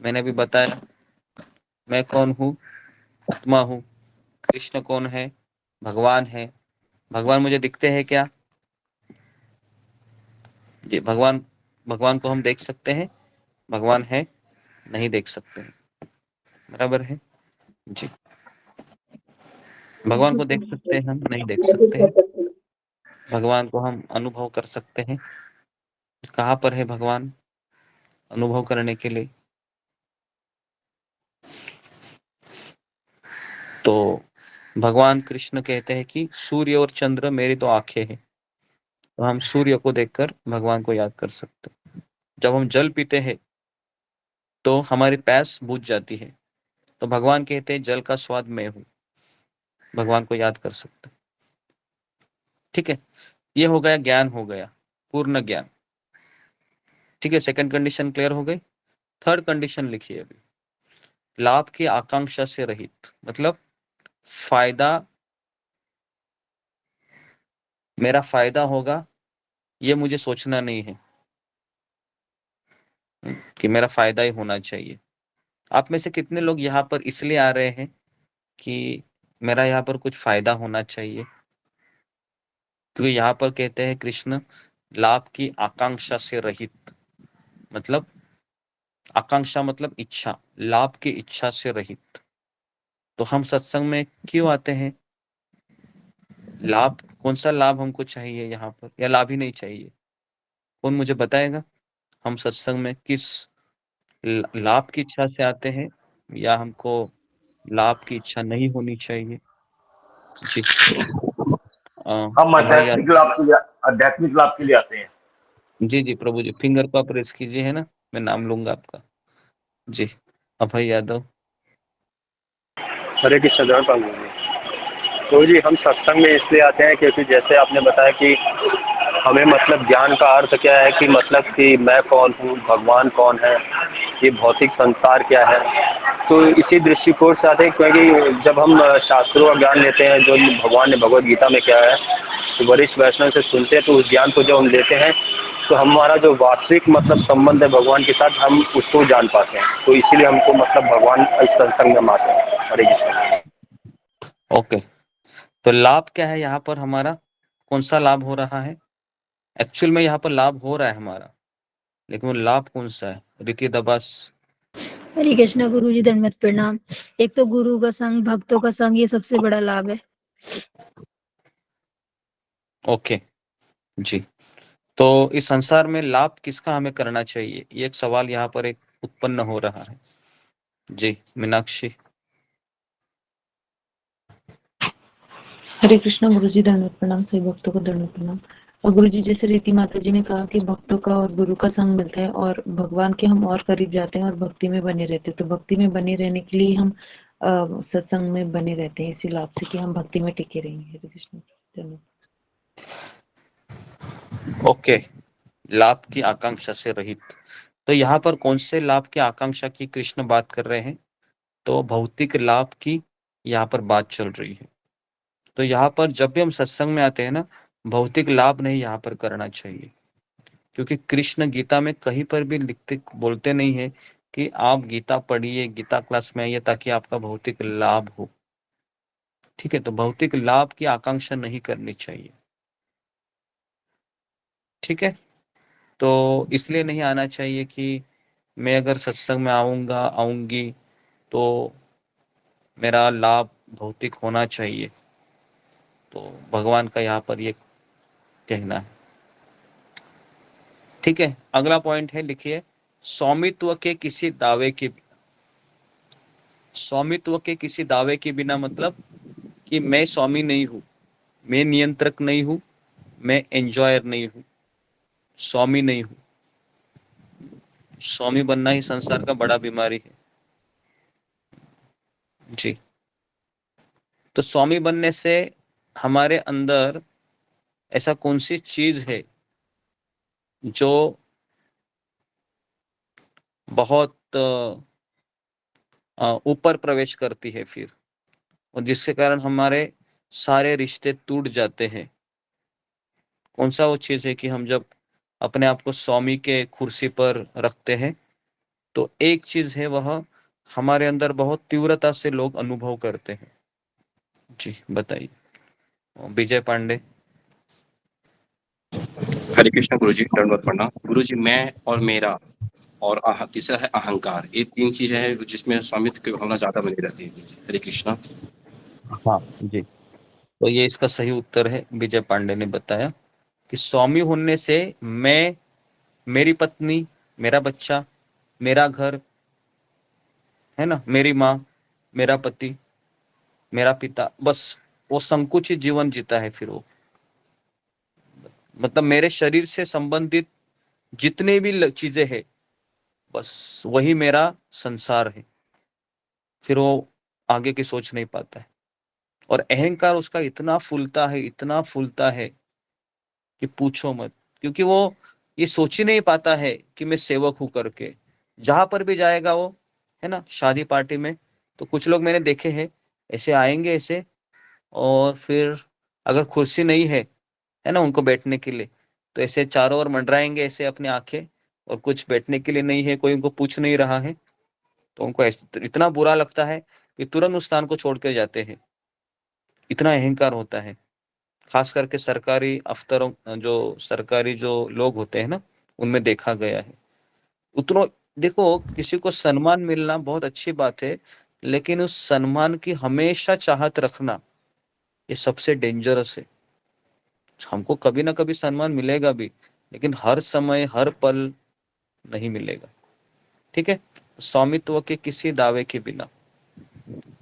मैंने भी बताया मैं कौन हूँ, आत्मा हूँ। कृष्ण कौन है? भगवान है। भगवान मुझे दिखते हैं क्या? जी, भगवान को हम देख सकते हैं, भगवान है नहीं देख सकते हैं। बराबर है जी। भगवान को देख सकते हैं, हम नहीं देख सकते हैं। भगवान को हम अनुभव कर सकते हैं। कहाँ पर है भगवान अनुभव करने के लिए? तो भगवान कृष्ण कहते हैं कि सूर्य और चंद्र मेरी तो आंखें हैं। तो हम सूर्य को देखकर भगवान को याद कर सकते हैं। जब हम जल पीते हैं तो हमारी प्यास बुझ जाती है, तो भगवान कहते हैं जल का स्वाद मैं हूं, भगवान को याद कर सकते। ठीक है, ये हो गया ज्ञान, हो गया पूर्ण ज्ञान। ठीक है, सेकंड कंडीशन क्लियर हो गई। थर्ड कंडीशन लिखिए अभी, लाभ की आकांक्षा से रहित, मतलब फायदा, मेरा फायदा होगा ये मुझे सोचना नहीं है कि मेरा फायदा ही होना चाहिए। आप में से कितने लोग यहाँ पर इसलिए आ रहे हैं कि मेरा यहाँ पर कुछ फायदा होना चाहिए? क्योंकि यहाँ पर कहते हैं कृष्ण लाभ की आकांक्षा से रहित, मतलब आकांक्षा मतलब इच्छा, लाभ की इच्छा से रहित। तो हम सत्संग में क्यों आते हैं? लाभ, कौन सा लाभ हमको चाहिए यहाँ पर, या लाभ ही नहीं चाहिए? कौन मुझे बताएगा? हम सत्संग में किस लाभ की इच्छा से आते हैं, या हमको लाभ की इच्छा नहीं होनी चाहिए? जी हम आध्यात्मिक लाभ के लिए आते हैं। जी जी प्रभु जी, फिंगर को आप प्रेस कीजिए, है ना, मैं नाम लूंगा आपका। जी अभय यादव। हरे कृष्ण जय प्रभु जी। तो जी हम सत्संग में इसलिए आते हैं क्योंकि जैसे आपने बताया कि हमें मतलब ज्ञान का अर्थ क्या है, कि मतलब कि मैं कौन हूँ, भगवान कौन है, ये भौतिक संसार क्या है। तो इसी दृष्टिकोण से आते हैं, क्योंकि जब हम शास्त्रों का ज्ञान लेते हैं जो भगवान ने भगवद गीता में क्या है, तो वरिष्ठ वैष्णव से सुनते हैं, तो उस ज्ञान को जब हम लेते हैं तो हमारा जो वास्तविक मतलब संबंध है भगवान के साथ, हम उसको जान पाते हैं। तो इसीलिए हमको मतलब भगवान इस सत्संग में आते हैं। हरे कृष्ण। ओके, तो लाभ क्या है यहाँ पर हमारा, कौन सा लाभ हो रहा है? एक्चुअल में यहाँ पर लाभ हो रहा है हमारा, लेकिन वो लाभ कौन सा है? रीति दबास। हरे कृष्णा गुरु जी, दंडवत प्रणाम। एक तो गुरु का संग, भक्तों का संग, ये सबसे बड़ा लाभ है। ओके जी, तो इस संसार में लाभ किसका हमें करना चाहिए, ये एक सवाल यहाँ पर एक उत्पन्न हो रहा है। जी मीनाक्षी। हरे कृष्णा गुरु जी, दंडवत प्रणाम। सभी भक्तों को दंडवत प्रणाम। और गुरु जी, जैसे रीति माता जी ने कहा कि भक्तों का और गुरु का संग मिलता है और भगवान के हम और करीब जाते हैं और भक्ति में बने रहते हैं। तो भक्ति में बने रहने के लिए हम सत्संग में बने रहते हैं, इसी लाभ से कि हम भक्ति में टिके रहेंगे। हरे कृष्ण, धन्यवाद। ओके, लाभ की आकांक्षा से रहित, तो यहाँ पर कौन से लाभ की आकांक्षा की कृष्ण बात कर रहे हैं? तो भौतिक लाभ की यहाँ पर बात चल रही है। तो यहाँ पर जब भी हम सत्संग में आते हैं ना, भौतिक लाभ नहीं यहाँ पर करना चाहिए, क्योंकि कृष्ण गीता में कहीं पर भी लिखते बोलते नहीं है कि आप गीता पढ़िए, गीता क्लास में आइए ताकि आपका भौतिक लाभ हो। ठीक है, तो भौतिक लाभ की आकांक्षा नहीं करनी चाहिए। ठीक है, तो इसलिए नहीं आना चाहिए कि मैं अगर सत्संग में आऊंगी तो मेरा लाभ भौतिक होना चाहिए। तो भगवान का यहाँ पर ये कहना है। ठीक है, अगला पॉइंट है, लिखिए, स्वामित्व के किसी दावे के, स्वामित्व के किसी दावे के बिना, मतलब कि मैं स्वामी नहीं हूं, मैं नियंत्रक नहीं हूं, मैं एंजॉयर नहीं हूं, स्वामी नहीं हूं। स्वामी बनना ही संसार का बड़ा बीमारी है जी। तो स्वामी बनने से हमारे अंदर ऐसा कौन सी चीज है जो बहुत ऊपर प्रवेश करती है फिर, और जिसके कारण हमारे सारे रिश्ते टूट जाते हैं? कौन सा वो चीज है कि हम जब अपने आप को स्वामी के कुर्सी पर रखते हैं तो एक चीज है, वह हमारे अंदर बहुत तीव्रता से लोग अनुभव करते हैं। जी बताइए विजय पांडे। हरे कृष्ण गुरु जी, दंडवत प्रणाम। गुरु जी, मैं और मेरा और तीसरा है अहंकार, ये तीन चीजें हैं जिसमें स्वामित्व की भावना ज्यादा बनी रहती है। गुरु जी, हरे कृष्णा। हाँ जी, तो ये इसका सही उत्तर है, विजय पांडे ने बताया कि स्वामी होने से मैं, मेरी पत्नी, मेरा बच्चा, मेरा घर, है ना, मेरी माँ, मेरा पति, मेरा पिता, बस वो संकुचित जीवन जीता है फिर वो, मतलब मेरे शरीर से संबंधित जितने भी चीजें हैं बस वही मेरा संसार है। फिर वो आगे की सोच नहीं पाता है। और अहंकार उसका इतना फूलता है कि पूछो मत, क्योंकि वो ये सोच ही नहीं पाता है कि मैं सेवक हूं करके। जहां पर भी जाएगा वो, है ना, शादी पार्टी में, तो कुछ लोग मैंने देखे हैं ऐसे आएंगे ऐसे, और फिर अगर कुर्सी नहीं है ना उनको बैठने के लिए, तो ऐसे चारों ओर मंडराएंगे ऐसे अपनी आंखें, और कुछ बैठने के लिए नहीं है, कोई उनको पूछ नहीं रहा है, तो उनको इतना बुरा लगता है कि तुरंत उस स्थान को छोड़ के जाते हैं। इतना अहंकार होता है, खास करके सरकारी अफसरों, जो सरकारी जो लोग होते हैं ना, उनमें देखा गया है। उतनो देखो, किसी को सम्मान मिलना बहुत अच्छी बात है, लेकिन उस सम्मान की हमेशा चाहत रखना, ये सबसे डेंजरस है। हमको कभी ना कभी सम्मान मिलेगा भी, लेकिन हर समय हर पल नहीं मिलेगा। ठीक है, स्वामित्व के किसी दावे के बिना।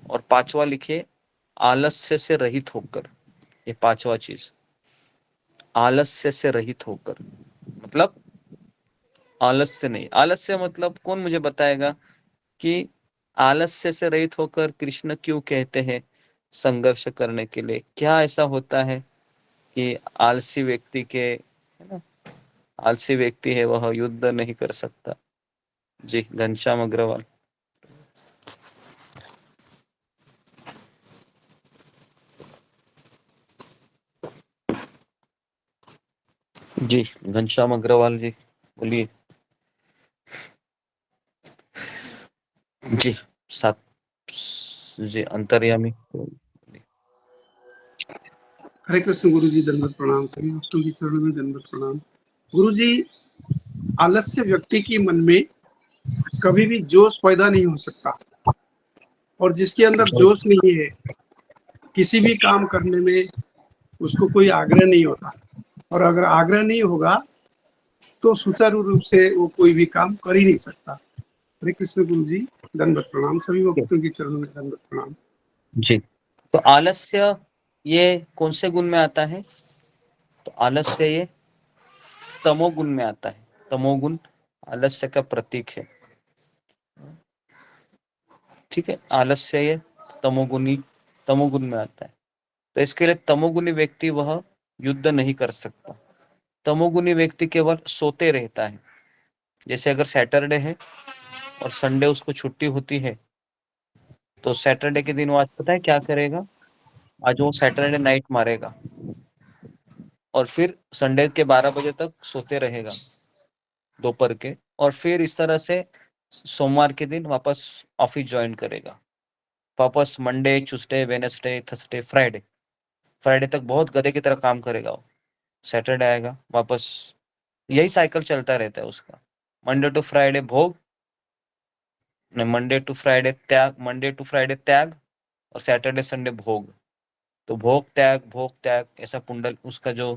और पांचवा लिखिए, आलस्य से रहित होकर। ये पांचवा चीज, आलस्य से रहित होकर, मतलब आलस्य नहीं। आलस्य मतलब कौन मुझे बताएगा कि आलस्य से रहित होकर कृष्ण क्यों कहते हैं संघर्ष करने के लिए? क्या ऐसा होता है कि आलसी व्यक्ति के, है ना, आलसी व्यक्ति है वह युद्ध नहीं कर सकता? जी, घनश्याम अग्रवाल। जी, घनश्याम अग्रवाल जी, बोलिए। जी, सात जी, अंतर्यामी। हरे कृष्ण गुरु जी, दंडवत प्रणाम। सभी भक्तों की चरणों में दंडवत प्रणाम। गुरु जी, आलस्य व्यक्ति के मन में कभी भी जोश पैदा नहीं हो सकता, और जिसके अंदर जोश नहीं है, किसी भी काम करने में उसको कोई आग्रह नहीं होता, और अगर आग्रह नहीं होगा तो सुचारू रूप से वो कोई भी काम कर ही नहीं सकता। हरे कृष्ण गुरु जी, दंडवत प्रणाम। सभी भक्तों की चरणों में दंडवत प्रणाम। जी, तो आलस्य ये कौन से गुण में आता है? तो आलस्य ये तमोगुण में आता है। तमोगुण आलस्य का प्रतीक है। ठीक है, आलस्य ये तमोगुण में आता है। तो इसके लिए तमोगुणी व्यक्ति वह युद्ध नहीं कर सकता। तमोगुणी व्यक्ति केवल सोते रहता है। जैसे अगर सैटरडे है और संडे उसको छुट्टी होती है, तो सैटरडे के दिन वो आज पता है क्या करेगा? आज वो सैटरडे नाइट मारेगा और फिर संडे के 12 बजे तक सोते रहेगा दोपहर के, और फिर इस तरह से सोमवार के दिन वापस ऑफिस ज्वाइन करेगा। वापस Monday, Tuesday, Wednesday, Thursday, Friday तक बहुत गधे की तरह काम करेगा वो। सैटरडे आएगा वापस, यही साइकिल चलता रहता है उसका। मंडे टू फ्राइडे भोग, मंडे टू फ्राइडे त्याग, और सैटरडे संडे भोग। तो भोग त्याग ऐसा पुंडल, उसका जो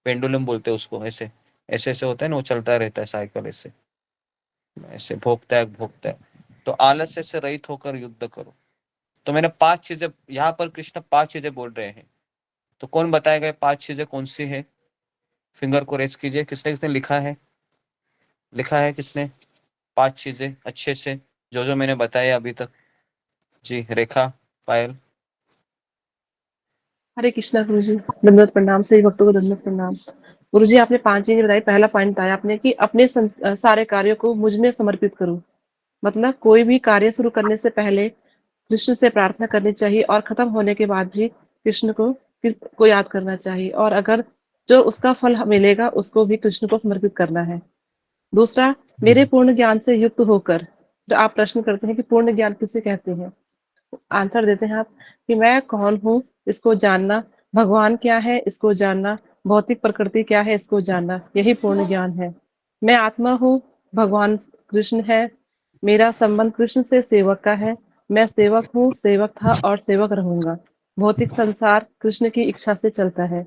पेंडुलम बोलते हैं उसको, ऐसे ऐसे होता है ना, वो चलता रहता है साइकिल ऐसे भोग त्याग। तो आलस्य से रहित होकर युद्ध करो। तो मैंने 5 चीजें यहाँ पर, कृष्ण 5 चीजें बोल रहे हैं। तो कौन बताएगा 5 चीजें कौन सी है? फिंगर को रेज कीजिए। किसने लिखा है किसने 5 चीजें अच्छे से, जो मैंने बताया अभी तक? जी, रेखा, पायल। हरे कृष्णा गुरु जी, दंडवत प्रणाम। सभी भक्तों को दंडवत प्रणाम। गुरु जी, आपने 5 चीजें बताई। पहला पॉइंट बताया आपने कि अपने सारे कार्यों को मुझ में समर्पित करूं। मतलब कोई भी कार्य शुरू करने से पहले कृष्ण से प्रार्थना करनी चाहिए, और खत्म होने के बाद भी कृष्ण को याद करना चाहिए, और अगर जो उसका फल मिलेगा उसको भी कृष्ण को समर्पित करना है। दूसरा, मेरे पूर्ण ज्ञान से युक्त होकर, जो आप प्रश्न करते हैं कि पूर्ण ज्ञान किसे कहते हैं, आंसर देते हैं आप कि मैं कौन हूँ इसको जानना, भगवान क्या है इसको जानना, भौतिक प्रकृति क्या है इसको जानना, यही पूर्ण ज्ञान है। मैं आत्मा हूँ, भगवान कृष्ण है, मेरा संबंध कृष्ण से सेवक का है, मैं सेवक हूँ, सेवक था और सेवक रहूंगा। भौतिक संसार कृष्ण की इच्छा से चलता है।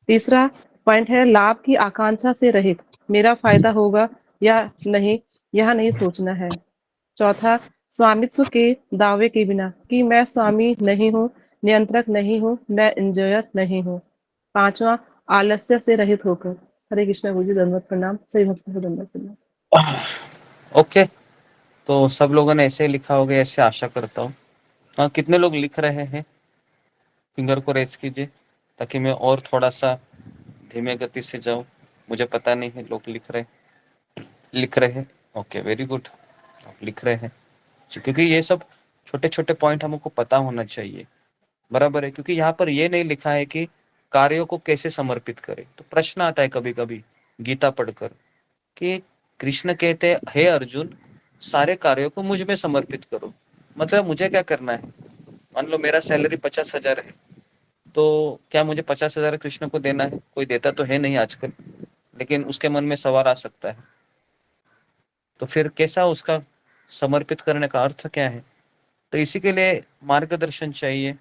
तीसरा पॉइंट है लाभ की आकांक्षा से रहित, मेरा फायदा होगा या नहीं यह नहीं सोचना है। चौथा, स्वामित्व के दावे के बिना कि मैं स्वामी नहीं हूँ, नियंत्रक नहीं हूँ, मैं एंजॉयर नहीं हूँ। पांचवा, आलस्य से रहित होकर। हरे कृष्णा गुरु जी, दंडवत प्रणाम। सही भक्तों को दंडवत प्रणाम। ओके, तो सब लोगों ने ऐसे लिखा होगा, ऐसे आशा करता हूँ। हाँ, कितने लोग लिख रहे हैं? फिंगर को रेज कीजिए ताकि मैं और थोड़ा सा धीमे गति से जाऊं। मुझे पता नहीं है, लोग लिख रहे हैं। ओके, वेरी गुड, आप लिख रहे हैं, क्योंकि ये सब छोटे छोटे पॉइंट हमको पता होना चाहिए, बराबर है। क्योंकि यहाँ पर ये नहीं लिखा है कि कार्यों को कैसे समर्पित करें। तो प्रश्न आता है कभी कभी गीता पढ़कर कि कृष्ण कहते हैं, हे अर्जुन, सारे कार्यों को मुझ में समर्पित करो। मतलब मुझे क्या करना है? मान लो मेरा सैलरी 50,000 है, तो क्या मुझे 50,000 कृष्ण को देना है? कोई देता तो है नहीं आजकल, लेकिन उसके मन में सवाल आ सकता है। तो फिर कैसा उसका समर्पित करने का अर्थ क्या है? तो इसी के लिए मार्गदर्शन चाहिए,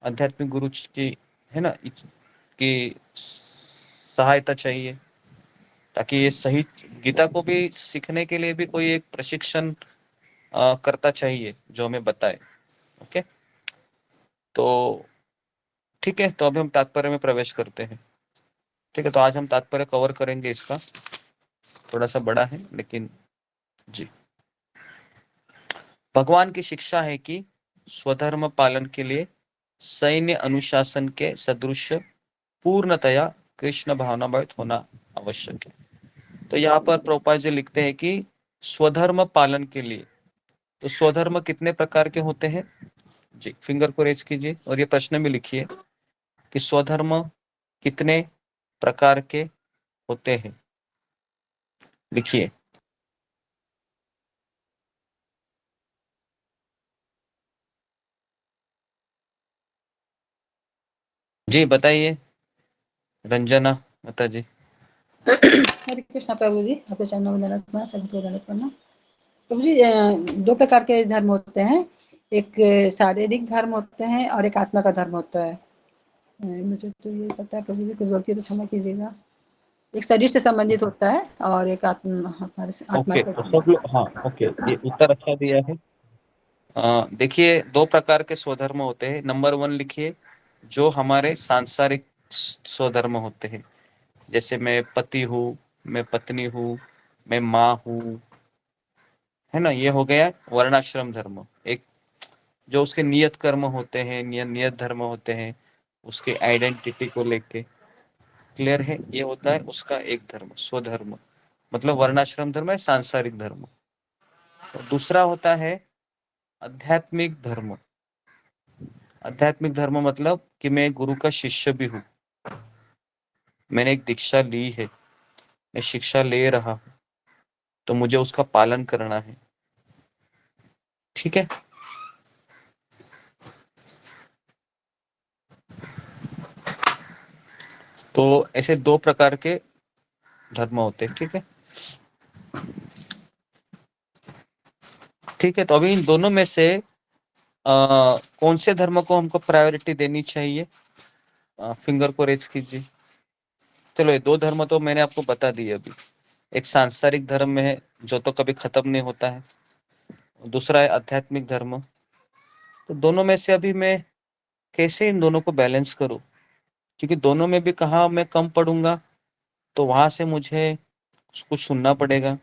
आध्यात्मिक गुरु की, है ना, की सहायता चाहिए, ताकि ये सही गीता को भी सीखने के लिए भी कोई एक प्रशिक्षण करता चाहिए जो हमें बताए। ओके, तो ठीक है, तो अभी हम तात्पर्य में प्रवेश करते हैं। ठीक है, तो आज हम तात्पर्य कवर करेंगे, इसका थोड़ा सा बड़ा है लेकिन जी। भगवान की शिक्षा है कि स्वधर्म पालन के लिए सैन्य अनुशासन के सदृश पूर्णतया कृष्ण भावनामय होना आवश्यक है। तो यहाँ पर प्रभुपाद जी लिखते हैं कि स्वधर्म पालन के लिए, तो स्वधर्म कितने प्रकार के होते हैं? जी, फिंगर को रेज कीजिए और ये प्रश्न में लिखिए कि स्वधर्म कितने प्रकार के होते हैं, लिखिए। जी बताइए, रंजना माता जी। हरे कृष्णा प्रभु जी, आपके चरणों में दंडवत प्रणाम, सभी को दंडवत प्रणाम। प्रभु जी, दो प्रकार के धर्म होते हैं, एक शारीरिक धर्म होते हैं और एक आत्मा का धर्म होता है। मुझे तो ये पता है प्रभु जी, कुछ गलती तो क्षमा कीजिएगा। एक शरीर से संबंधित होता है और एक आत्मा ओके, से। तो सब लोग, हाँ ओके, ये उत्तर अच्छा दिया है। देखिए, दो प्रकार के स्वधर्म होते हैं। नंबर 1 लिखिए, जो हमारे सांसारिक स्वधर्म होते हैं, जैसे मैं पति हूँ, मैं पत्नी हूँ, मैं माँ हूँ, है ना, ये हो गया वर्णाश्रम धर्म। एक जो उसके नियत कर्म होते हैं, नियत धर्म होते हैं, उसके आइडेंटिटी को लेके, क्लियर है, ये होता है उसका एक धर्म, स्वधर्म, मतलब वर्णाश्रम धर्म है, सांसारिक धर्म। और दूसरा होता है आध्यात्मिक धर्म। आध्यात्मिक धर्म मतलब कि मैं गुरु का शिष्य भी हूँ, मैंने एक दीक्षा ली है, मैं शिक्षा ले रहा हूँ, तो मुझे उसका पालन करना है। ठीक है, तो ऐसे दो प्रकार के धर्म होते हैं। ठीक है, ठीक है, तो अभी इन दोनों में से कौन से धर्म को हमको प्रायोरिटी देनी चाहिए? फिंगर को रेज कीजिए। चलो, ये दो धर्म तो मैंने आपको बता दिए अभी। एक सांसारिक धर्म में है जो तो कभी खत्म नहीं होता है, दूसरा है आध्यात्मिक धर्म। तो दोनों में से अभी मैं कैसे इन दोनों को बैलेंस करूं, क्योंकि दोनों में भी कहाँ मैं कम पढ़ूंगा, तो वहां से मुझे कुछ सुनना पड़ेगा,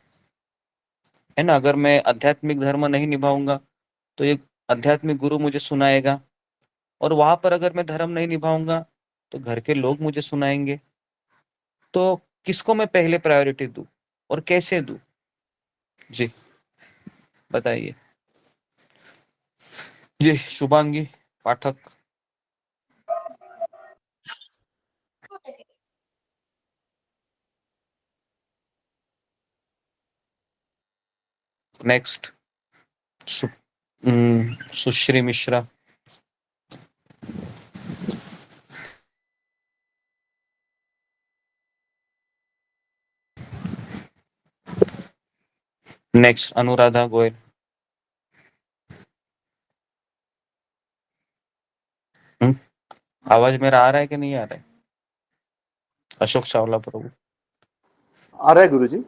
है ना। अगर मैं आध्यात्मिक धर्म नहीं निभाऊंगा तो एक आध्यात्मिक गुरु मुझे सुनाएगा, और वहां पर अगर मैं धर्म नहीं निभाऊंगा तो घर के लोग मुझे सुनाएंगे। तो किसको मैं पहले प्रायोरिटी दूं और कैसे दूं? जी बताइए। जी, शुभांगी पाठक। नेक्स्ट, सुश्री मिश्रा। नेक्स्ट, अनुराधा गोयल। आवाज मेरा आ रहा है कि नहीं आ रहा है? अशोक चावला प्रभु। आ रहा है गुरुजी,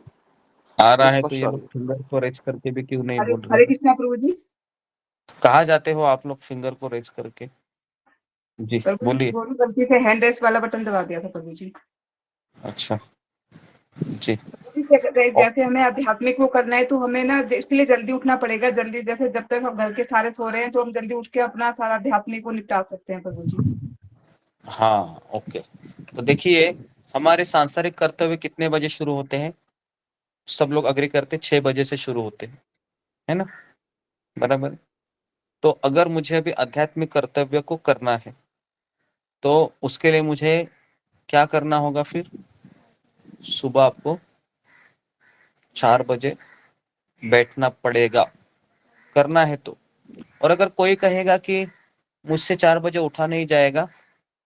आ रहा है, तो स्पष्ट ये आ लोग रही है। फिंगर को रेज करके भी क्यों नहीं बोल रहे हरे हैं? कृष्णा प्रभु जी। कहाँ जाते हो आप लोग फिंगर को रेज करके? जी प्रभु जी, बोलिए। वो भी गलती से हैंड रेस वाला बटन दबा दिया था प्रभु जी। अच्छा, जी। जैसे हमें आध्यात्मिक वो करना है तो हमें ना इसके लिए जल्दी उठना पड़ेगा। जल्दी जैसे जब तक हम घर के सारे सो रहे हैं तो हम जल्दी उठ के अपना सारा आध्यात्मिक को निपटा सकते हैं प्रभु जी। हाँ, ओके। तो देखिए, हमारे सांसारिक कर्तव्य कितने बजे शुरू होते हैं? सब लोग अग्री करते 6 बजे से शुरू होते हैं, है ना? बराबर। तो अगर मुझे अभी आध्यात्मिक कर्तव्य को करना है, तो उसके लिए मुझे क्या करना होगा फिर? सुबह आपको 4 बजे बैठना पड़ेगा, करना है तो। और अगर कोई कहेगा कि मुझसे 4 बजे उठा नहीं जाएगा,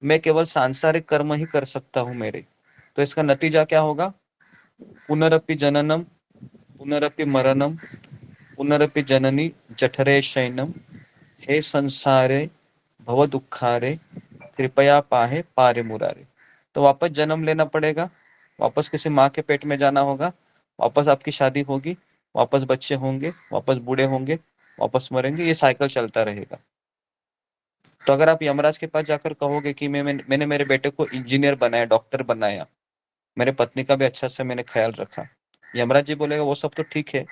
मैं केवल सांसारिक कर्म ही कर सकता हूँ मेरे, तो इसका नतीजा क्या होगा? पुनरपि जननम, पुनरपि मरणम, पुनरपि जननी जठरे शयनम, हे संसारे भव दुखारे, कृपया पाहे पारे मुरारे। तो वापस जन्म लेना पड़ेगा, वापस किसी माँ के पेट में जाना होगा, वापस आपकी शादी होगी, वापस बच्चे होंगे, वापस बूढ़े होंगे, वापस मरेंगे, ये साइकिल चलता रहेगा। तो अगर आप यमराज के पास जाकर कहोगे कि मैंने मेरे बेटे को इंजीनियर बनाया, डॉक्टर बनाया, मेरे पत्नी का भी अच्छा से मैंने ख्याल रखा, यमराज जी बोलेगा वो सब तो ठीक है,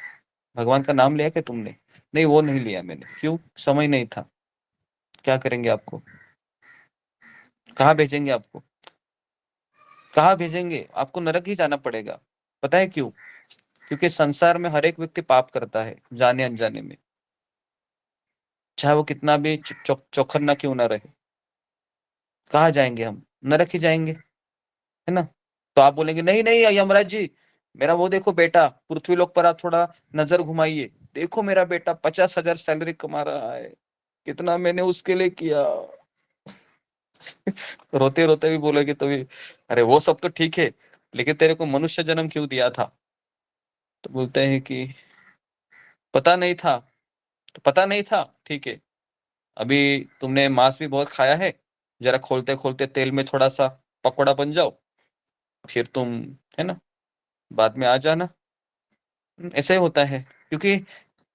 भगवान का नाम लिया क्या तुमने? नहीं, वो नहीं लिया मैंने। क्यों? समय नहीं था। क्या करेंगे आपको? कहाँ भेजेंगे आपको? कहाँ भेजेंगे? आपको नरक ही जाना पड़ेगा। पता है क्यों? क्योंकि संसार में हर एक व्यक्ति पाप करता है, जाने अनजाने में, चाहे वो कितना भी चौखर ना क्यों ना रहे। कहाँ जाएंगे हम? नरक ही जाएंगे, है ना? तो आप बोलेंगे नहीं नहीं यमराज जी, मेरा वो देखो बेटा, पृथ्वी लोक पर आप थोड़ा नजर घुमाइए, देखो मेरा बेटा 50,000 सैलरी कमा रहा है, कितना मैंने उसके लिए किया। रोते रोते भी बोलोगे तो भी, अरे वो सब तो ठीक है, लेकिन तेरे को मनुष्य जन्म क्यों दिया था? तो बोलते हैं कि पता नहीं था। तो पता नहीं था, ठीक है, अभी तुमने मांस भी बहुत खाया है, जरा खोलते खोलते तेल में थोड़ा सा पकौड़ा बन जाओ, फिर तुम, है ना, बाद में आ जाना। ऐसे ही होता है। क्योंकि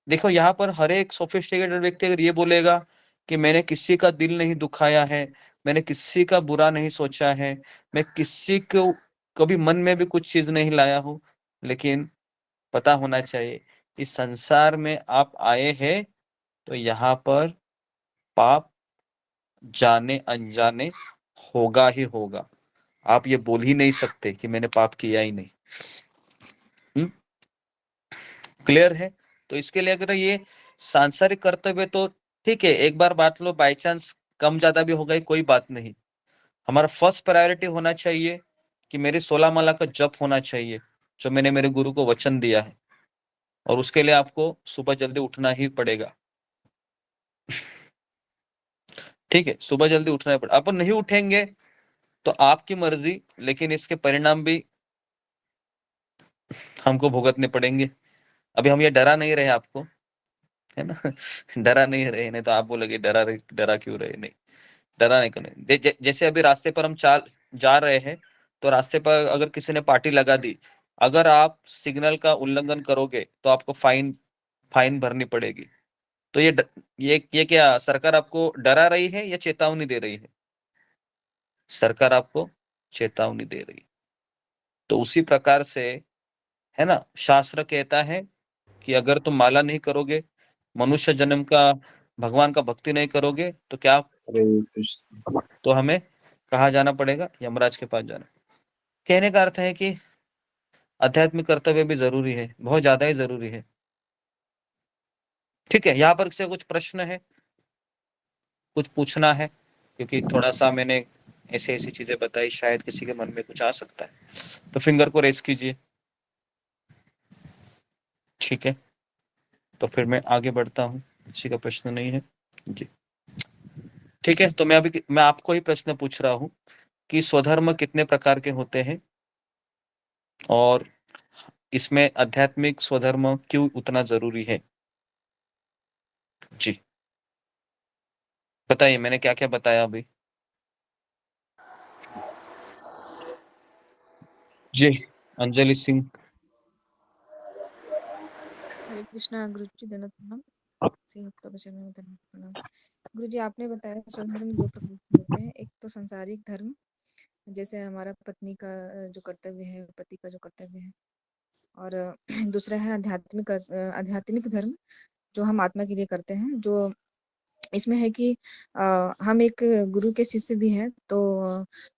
देखो यहाँ पर हर एक सोफिस्टिकेटेड व्यक्ति अगर ये बोलेगा कि मैंने किसी का दिल नहीं दुखाया है, मैंने किसी का बुरा नहीं सोचा है, मैं किसी को कभी मन में भी कुछ चीज नहीं लाया हूँ, लेकिन पता होना चाहिए इस संसार में आप आए हैं तो यहाँ पर पाप जाने अनजाने होगा ही होगा। आप ये बोल ही नहीं सकते कि मैंने पाप किया ही नहीं। क्लियर है? तो इसके लिए अगर ये सांसारिक कर्तव्य तो ठीक है, एक बार बात लो, बाई चांस कम ज्यादा भी हो गई कोई बात नहीं, हमारा फर्स्ट प्रायोरिटी होना चाहिए कि मेरी 16 माला का जप होना चाहिए, जो मैंने मेरे गुरु को वचन दिया है, और उसके लिए आपको सुबह जल्दी उठना ही पड़ेगा। ठीक है, सुबह जल्दी उठना ही पड़ेगा। अपन नहीं उठेंगे तो आपकी मर्जी, लेकिन इसके परिणाम भी हमको भुगतने पड़ेंगे। अभी हम ये डरा नहीं रहे आपको, है ना? डरा नहीं रहे, नहीं तो आप बोलोगे डरा क्यों रहे? नहीं, डरा नहीं करने। जैसे अभी रास्ते पर हम जा रहे हैं, तो रास्ते पर अगर किसी ने पार्टी लगा दी, अगर आप सिग्नल का उल्लंघन करोगे तो आपको फाइन भरनी पड़ेगी। तो ये क्या सरकार आपको डरा रही है या चेतावनी दे रही है? सरकार आपको चेतावनी दे रही है। तो उसी प्रकार से, है ना, शास्त्र कहता है कि अगर तुम माला नहीं करोगे, मनुष्य जन्म का भगवान का भक्ति नहीं करोगे, तो क्या? तो हमें कहाँ जाना पड़ेगा? यमराज के पास जाना। कहने का अर्थ है कि आध्यात्मिक कर्तव्य भी जरूरी है, बहुत ज्यादा ही जरूरी है। ठीक है, यहाँ पर से कुछ प्रश्न है, कुछ पूछना है? क्योंकि थोड़ा सा मैंने ऐसी ऐसी चीजें बताई, शायद किसी के मन में कुछ आ सकता है, तो फिंगर को रेस कीजिए। ठीक है, तो फिर मैं आगे बढ़ता हूँ, किसी का प्रश्न नहीं है जी। ठीक है, तो मैं आपको ही प्रश्न पूछ रहा हूँ कि स्वधर्म कितने प्रकार के होते हैं, और इसमें आध्यात्मिक स्वधर्म क्यों उतना जरूरी है? जी बताइए, मैंने क्या क्या बताया अभी? जी, अंजलि सिंह। हरे कृष्णा गुरुजी, दंडवत प्रणाम। श्री भक्तों के चरणों में दंडवत प्रणाम। गुरुजी, आपने बताया स्वधर्म 2 प्रकार के होते हैं, एक तो संसारिक धर्म जैसे हमारा पत्नी का जो कर्तव्य है, पति का जो कर्तव्य है, और दूसरा है आध्यात्मिक धर्म जो हम आत्मा के लिए करते हैं। जो इसमें है कि हम एक गुरु के शिष्य भी हैं, तो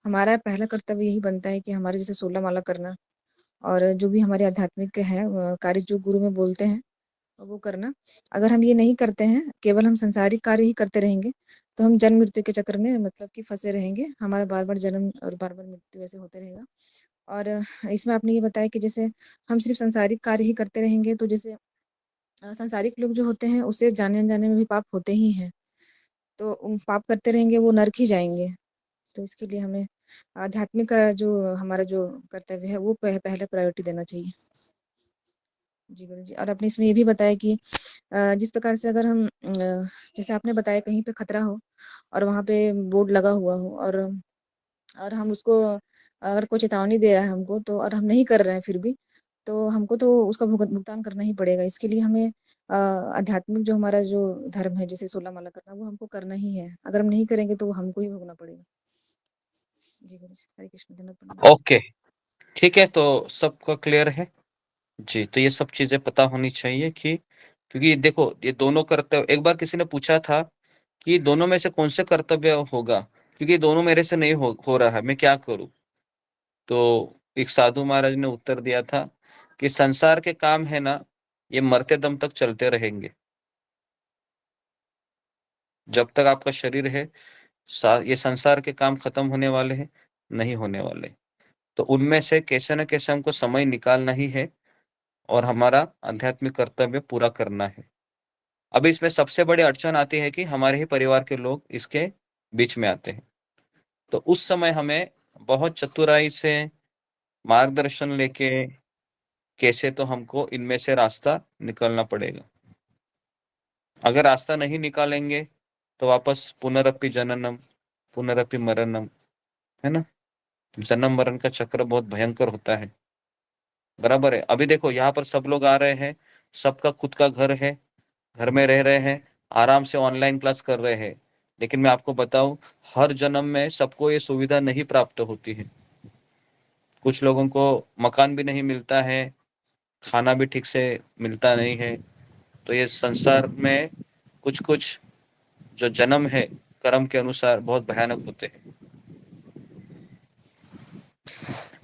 हमारा पहला कर्तव्य यही बनता है कि हमारे जैसे 16 माला करना, और जो भी हमारे आध्यात्मिक है कार्य जो गुरु में बोलते हैं वो करना। अगर हम ये नहीं करते हैं, केवल हम संसारिक कार्य ही करते रहेंगे, तो हम जन्म मृत्यु के चक्र में मतलब कि फंसे रहेंगे। हमारा बार-बार जन्म और बार-बार मृत्यु ऐसे होते रहेगा। और इसमें आपने ये बताया कि जैसे हम सिर्फ संसारिक कार्य ही करते रहेंगे, तो जैसे संसारिक लोग जो होते हैं, उसे जाने-अनजाने में भी पाप होते ही हैं। तो पाप करते रहेंगे, वो नर्क ही जाएँगे। तो इसके लिए हमें आध्यात्मिक का जो हमारा जो कर्तव्य है, वो पहले प्रायोरिटी देना चाहिए। जी गुरुजी। और आपने इसमें ये भी बताया कि जिस प्रकार से अगर हम जैसे आपने बताया कहीं पे खतरा हो और वहाँ पे बोर्ड लगा हुआ हो, और हम उसको अगर कोई चेतावनी दे रहा है हमको, तो और हम नहीं कर रहे हैं फिर भी, तो हमको तो उसका भुगतान करना ही पड़ेगा। इसके लिए हमें आध्यात्मिक जो हमारा जो धर्म है, जैसे 16 माला करना, वो हमको करना ही है। अगर हम नहीं करेंगे तो वो हमको ही भोगना पड़ेगा। जी गुरुजी, हरे कृष्ण, धन्यवाद प्रणाम। ओके, ठीक है, तो सबको क्लियर है जी। तो ये सब चीजें पता होनी चाहिए कि, क्योंकि देखो ये दोनों कर्तव्य, एक बार किसी ने पूछा था कि दोनों में से कौन से कर्तव्य होगा, क्योंकि दोनों मेरे से नहीं हो रहा है, मैं क्या करूं। तो एक साधु महाराज ने उत्तर दिया था कि संसार के काम है ना, ये मरते दम तक चलते रहेंगे। जब तक आपका शरीर है, ये संसार के काम खत्म होने वाले हैं, नहीं होने वाले। तो उनमें से कैसे न कैसे हमको समय निकालना ही है और हमारा आध्यात्मिक कर्तव्य पूरा करना है। अब इसमें सबसे बड़ी अड़चन आती है कि हमारे ही परिवार के लोग इसके बीच में आते हैं। तो उस समय हमें बहुत चतुराई से मार्गदर्शन लेके कैसे तो हमको इनमें से रास्ता निकालना पड़ेगा। अगर रास्ता नहीं निकालेंगे तो वापस पुनरपि जननम पुनरपि मरणम, है ना। जन्म मरण का चक्र बहुत भयंकर होता है, बराबर है। अभी देखो यहाँ पर सब लोग आ रहे हैं, सबका खुद का घर है, घर में रह रहे हैं, आराम से ऑनलाइन क्लास कर रहे हैं। लेकिन मैं आपको बताऊं, हर जन्म में सबको ये सुविधा नहीं प्राप्त होती है। कुछ लोगों को मकान भी नहीं मिलता है, खाना भी ठीक से मिलता नहीं है। तो ये संसार में कुछ कुछ जो जन्म है कर्म के अनुसार बहुत भयानक होते हैं।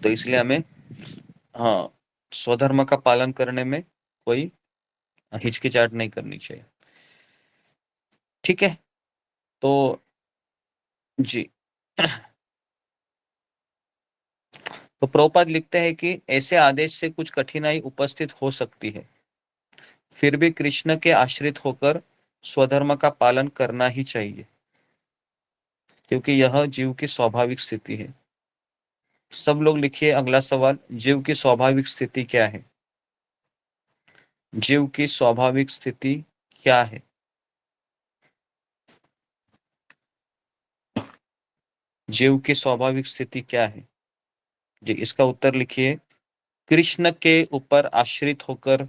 तो इसलिए हमें स्वधर्म का पालन करने में कोई हिचकिचाहट नहीं करनी चाहिए, ठीक है। तो जी तो प्रभुपाद लिखते हैं कि ऐसे आदेश से कुछ कठिनाई उपस्थित हो सकती है, फिर भी कृष्ण के आश्रित होकर स्वधर्म का पालन करना ही चाहिए, क्योंकि यह जीव की स्वाभाविक स्थिति है। सब लोग लिखिए अगला सवाल, जीव की स्वाभाविक स्थिति क्या है? जीव की स्वाभाविक स्थिति क्या है? जीव की स्वाभाविक स्थिति क्या है जी? इसका उत्तर लिखिए, कृष्ण के ऊपर आश्रित होकर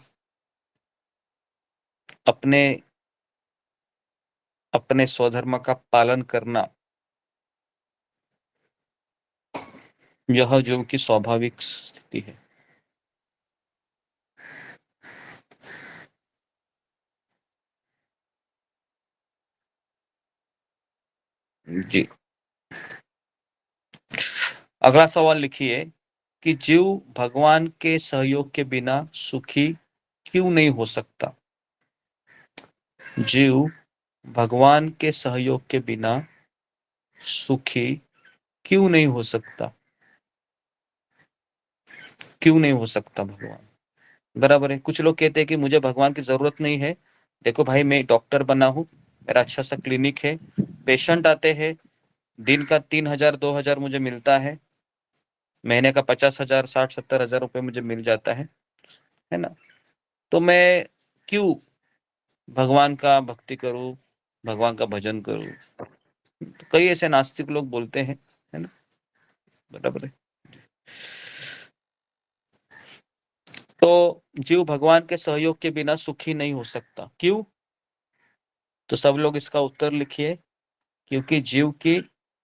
अपने स्वधर्म का पालन करना, यह जीव की स्वाभाविक स्थिति है। जी, अगला सवाल लिखिए कि जीव भगवान के सहयोग के बिना सुखी क्यों नहीं हो सकता? जीव भगवान के सहयोग के बिना सुखी क्यों नहीं हो सकता? क्यों नहीं हो सकता भगवान? बराबर है। कुछ लोग कहते हैं कि मुझे भगवान की जरूरत नहीं है। देखो भाई, मैं डॉक्टर बना हूं, मेरा अच्छा सा क्लिनिक है, पेशेंट आते हैं, दिन का 3,000 2,000 मुझे मिलता है, महीने का 50,000 60-70,000 रुपए मुझे मिल जाता है ना। तो मैं क्यों भगवान का भक्ति करूं, भगवान का भजन करूं? तो कई ऐसे नास्तिक लोग बोलते हैं, है ना, बराबर है। तो जीव भगवान के सहयोग के बिना सुखी नहीं हो सकता, क्यों? तो सब लोग इसका उत्तर लिखिए, क्योंकि जीव की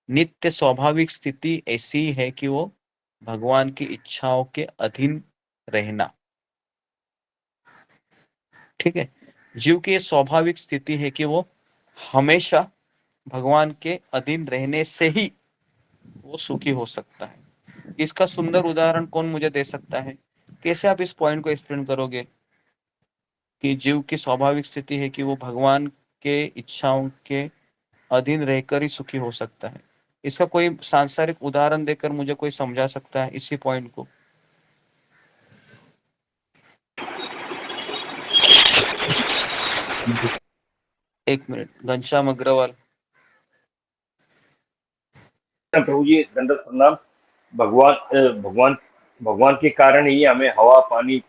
नित्य स्वाभाविक स्थिति ऐसी है कि वो भगवान की इच्छाओं के अधीन रहना। ठीक है, जीव की ये स्वाभाविक स्थिति है कि वो हमेशा भगवान के अधीन रहने से ही वो सुखी हो सकता है। इसका सुंदर उदाहरण कौन मुझे दे सकता है? कैसे आप इस पॉइंट को एक्सप्लेन करोगे कि जीव की स्वाभाविक स्थिति है कि वो भगवान के इच्छाओं के अधीन रहकर ही सुखी हो सकता है? इसका कोई सांसारिक उदाहरण देकर मुझे कोई समझा सकता है इसी पॉइंट को? एक मिनट, घनश्याम अग्रवाल। प्रभु जी दंडवत प्रणाम। भगवान के कारण ही हमें हवा, पानी